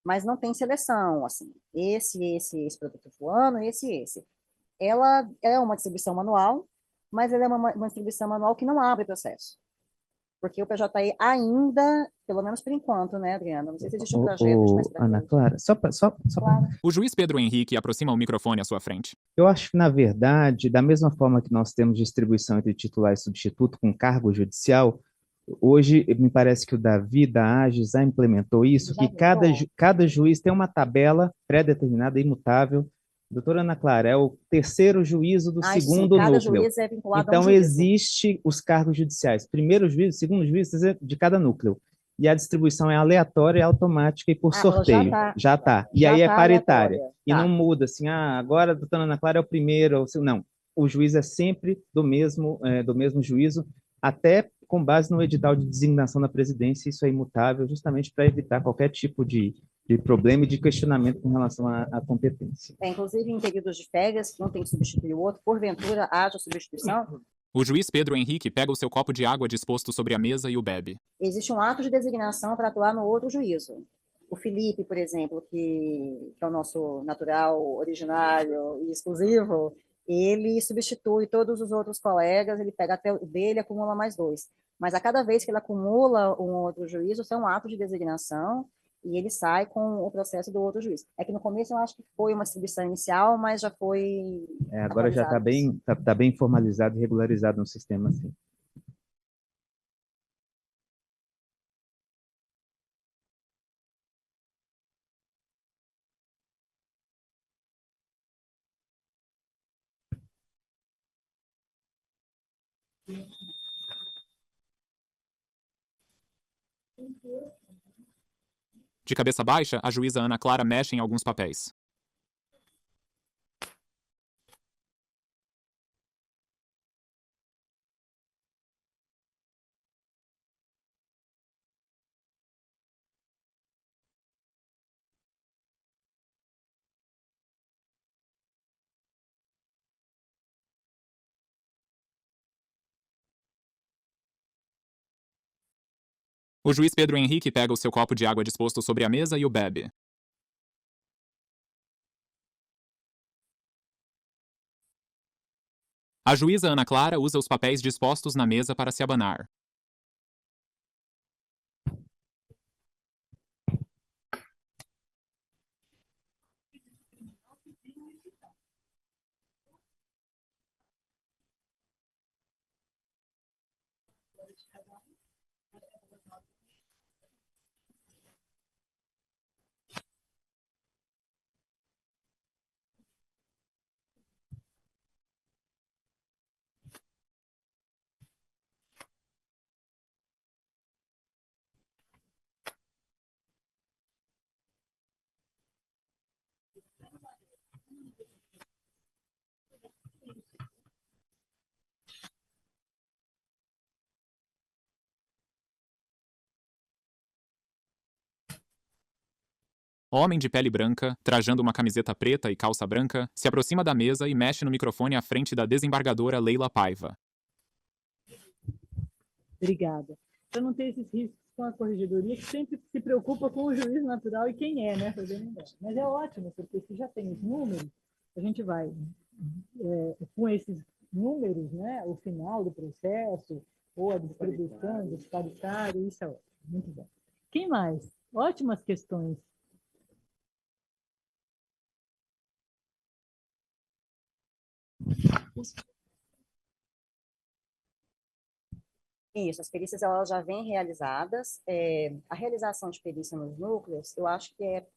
Mas não tem seleção, assim, esse produto fulano, esse. Ela é uma distribuição manual, mas ela é uma distribuição manual que não abre processo. Porque o PJE ainda, pelo menos por enquanto, né, Adriana? Não sei se existe um projeto de mais pra Ana frente. Clara, Claro. O juiz Pedro Henrique aproxima o microfone à sua frente. Eu acho que, na verdade, da mesma forma que nós temos distribuição entre titular e substituto com cargo judicial, hoje me parece que o Davi da AGES já implementou isso, que cada juiz tem uma tabela pré-determinada, imutável. Doutora Ana Clara, é o terceiro juízo do segundo cada núcleo. juiz é vinculado Então, a um juízo. existe os cargos judiciais. Primeiro juízo, segundo juízo de cada núcleo. E a distribuição é aleatória, automática e por sorteio. Já tá. E aí é paritária. E não muda assim, agora a doutora Ana Clara é o primeiro. Não, o juiz é sempre do mesmo juízo, até com base no edital de designação da presidência, isso é imutável, justamente para evitar qualquer tipo de problema e de questionamento com relação à competência. Inclusive, em períodos de férias, que um tem que substituir o outro, porventura haja substituição? O juiz Pedro Henrique pega o seu copo de água disposto sobre a mesa e o bebe. Existe um ato de designação para atuar no outro juízo. O Felipe, por exemplo, que é o nosso natural, originário e exclusivo, ele substitui todos os outros colegas, ele pega até o dele e acumula mais 2. Mas a cada vez que ele acumula um outro juízo, isso é um ato de designação e ele sai com o processo do outro juiz. É que no começo eu acho que foi uma distribuição inicial, mas já foi agora já está bem formalizado e regularizado no sistema, assim. De cabeça baixa, a juíza Ana Clara mexe em alguns papéis. O juiz Pedro Henrique pega o seu copo de água disposto sobre a mesa e o bebe. A juíza Ana Clara usa os papéis dispostos na mesa para se abanar. Homem de pele branca, trajando uma camiseta preta e calça branca, se aproxima da mesa e mexe no microfone à frente da desembargadora Leila Paiva. Obrigada. Para não ter esses riscos com a corregedoria, que sempre se preocupa com o juiz natural e quem é, né? Mas é ótimo, porque se já tem os números, a gente vai com esses números, né? O final do processo, ou a distribuição dos paritários, isso é ótimo, muito bom. Quem mais? Ótimas questões. Isso, as perícias elas já vêm realizadas. A realização de perícia nos núcleos, eu acho que é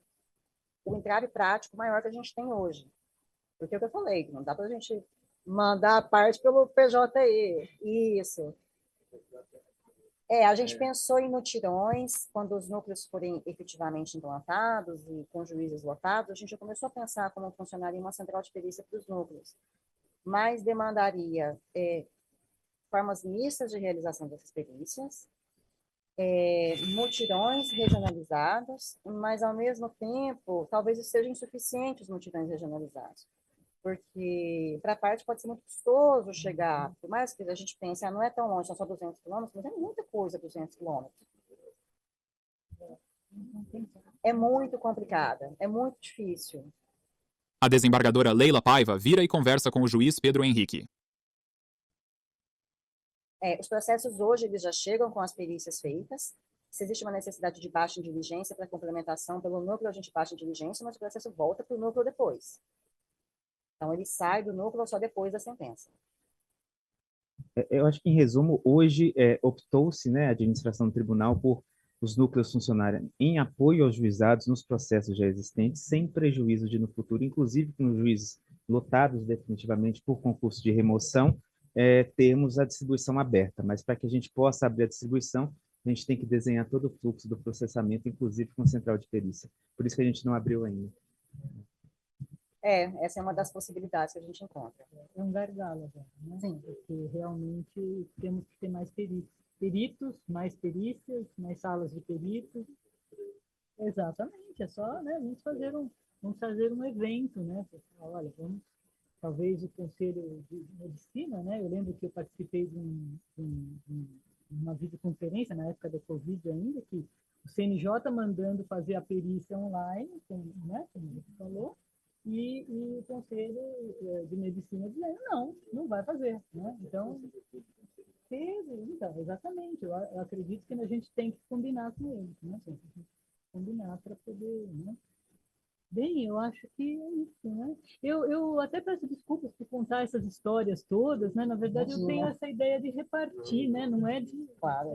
o entrave prático maior que a gente tem hoje. Porque é o que eu falei, não dá para a gente mandar a parte pelo PJE. Isso. A gente pensou em mutirões, quando os núcleos forem efetivamente implantados e com juízes lotados, a gente já começou a pensar como funcionaria uma central de perícia para os núcleos. Mas demandaria formas mistas de realização dessas perícias, mutirões regionalizados, mas, ao mesmo tempo, talvez sejam insuficientes os mutirões regionalizados, porque para a parte pode ser muito custoso chegar, por mais que a gente pense, não é tão longe, são só 200 quilômetros, mas é muita coisa 200 quilômetros. É muito complicada, é muito difícil. A desembargadora Leila Paiva vira e conversa com o juiz Pedro Henrique. Os processos hoje eles já chegam com as perícias feitas. Se existe uma necessidade de baixa em diligência para complementação pelo núcleo, a gente baixa em diligência, mas o processo volta para o núcleo depois. Então, ele sai do núcleo só depois da sentença. Eu acho que, em resumo, hoje optou-se, né, a administração do tribunal por os núcleos funcionarem em apoio aos juizados nos processos já existentes, sem prejuízo de, no futuro, inclusive com os juízes lotados definitivamente por concurso de remoção, termos a distribuição aberta. Mas para que a gente possa abrir a distribuição, a gente tem que desenhar todo o fluxo do processamento, inclusive com central de perícia. Por isso que a gente não abriu ainda. Essa é uma das possibilidades que a gente encontra. É um gargalo, né? Sim. Porque realmente temos que ter mais perícias. peritos, mais perícias, mais salas de peritos. Exatamente, é só, né, vamos fazer um evento, né? Olha, vamos, talvez o Conselho de Medicina, né? Eu lembro que eu participei de uma videoconferência na época da Covid ainda, que o CNJ mandando fazer a perícia online, né, como você falou, e o Conselho de Medicina dizendo, não vai fazer, né? Então, exatamente, eu acredito que a gente tem que combinar com eles, né? Combinar para poder, né? Bem, eu acho que é isso, né? Eu até peço desculpas por contar essas histórias todas, né? Na verdade, eu tenho essa ideia de repartir, né? Não é de, Claro.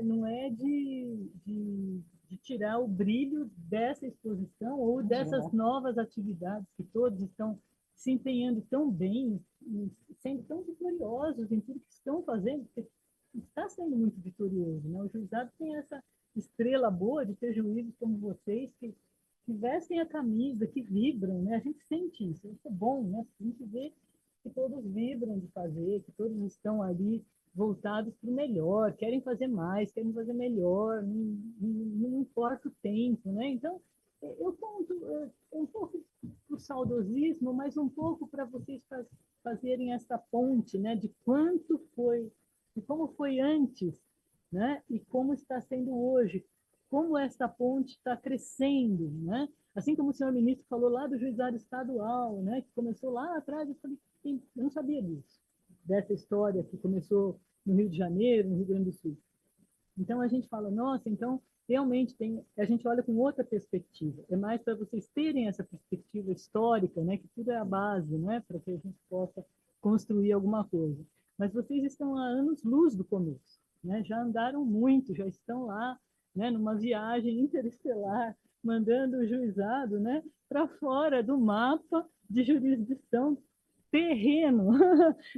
não é de tirar o brilho dessa exposição ou dessas novas atividades que todos estão se empenhando tão bem, e sendo tão vitoriosos em tudo que estão fazendo, porque está sendo muito vitorioso, né? O juizado tem essa estrela boa de ter juízes como vocês que vestem a camisa, que vibram, né? A gente sente isso é bom, né? A gente vê que todos vibram de fazer, que todos estão ali voltados para o melhor, querem fazer mais, querem fazer melhor, não importa o tempo, né? Então, eu conto um pouco por saudosismo, mas um pouco para vocês fazerem essa ponte, né? De quanto foi, de como foi antes, né? E como está sendo hoje, como essa ponte está crescendo, né? Assim como o senhor ministro falou lá do juizado estadual, né? Que começou lá atrás, eu falei, eu não sabia disso, dessa história que começou no Rio de Janeiro, no Rio Grande do Sul. Então a gente fala, nossa, então realmente a gente olha com outra perspectiva. É mais para vocês terem essa perspectiva histórica, né? Que tudo é a base, né? Para que a gente possa construir alguma coisa. Mas vocês estão há anos-luz do começo, né? Já andaram muito, já estão lá, né, numa viagem interestelar, mandando o juizado, né, para fora do mapa de jurisdição terreno.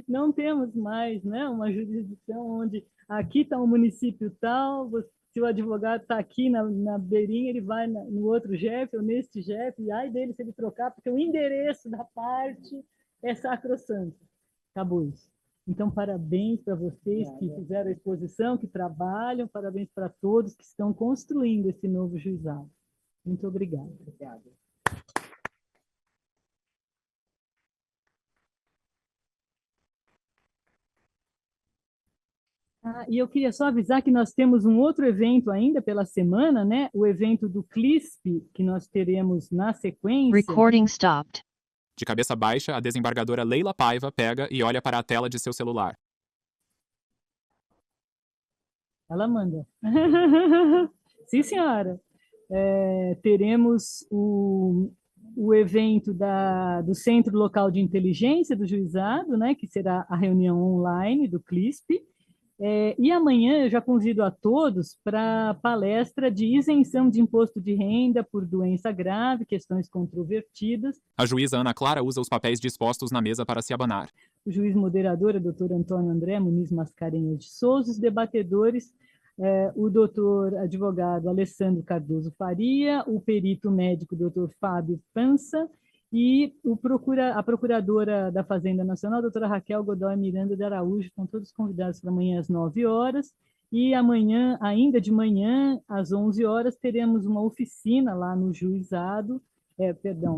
Não temos mais, né, uma jurisdição onde aqui está um município tal, se o advogado está aqui na beirinha, ele vai no outro JEF ou neste JEF, e ai dele se ele trocar, porque o endereço da parte é sacrossanto. Acabou isso. Então, parabéns para vocês que fizeram a exposição, que trabalham, parabéns para todos que estão construindo esse novo juizado. Muito obrigada. Obrigada. E eu queria só avisar que nós temos um outro evento ainda pela semana, né? O evento do CLISP, que nós teremos na sequência. Recording stopped. De cabeça baixa, a desembargadora Leila Paiva pega e olha para a tela de seu celular. Ela manda. Sim, senhora. Teremos o evento do Centro Local de Inteligência do Juizado, né, que será a reunião online do CLISP. E amanhã eu já convido a todos para a palestra de isenção de imposto de renda por doença grave, questões controvertidas. A juíza Ana Clara usa os papéis dispostos na mesa para se abanar. O juiz moderador é o doutor Antônio André Muniz Mascarenhas de Souza, os debatedores, o doutor advogado Alessandro Cardoso Faria, o perito médico doutor Fábio Pança e a procuradora da Fazenda Nacional, doutora Raquel Godoy Miranda de Araújo, estão todos convidados para amanhã às 9 horas. E amanhã, ainda de manhã, às 11 horas, teremos uma oficina lá no juizado,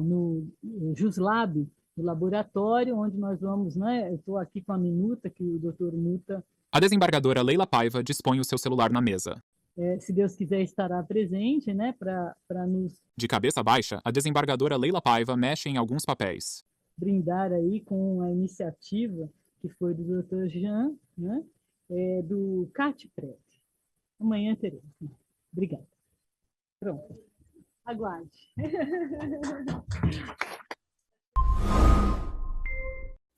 no JusLab, no laboratório, onde nós vamos, né? Eu estou aqui com a minuta que o doutor Muta. A desembargadora Leila Paiva dispõe o seu celular na mesa. Se Deus quiser, estará presente, né, para nos... De cabeça baixa, a desembargadora Leila Paiva mexe em alguns papéis. Brindar aí com a iniciativa que foi do Dr. Jean, né, do CAT-PREV. Amanhã teremos. Obrigada. Pronto. Aguarde.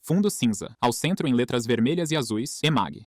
Fundo cinza. Ao centro, em letras vermelhas e azuis, EMAG.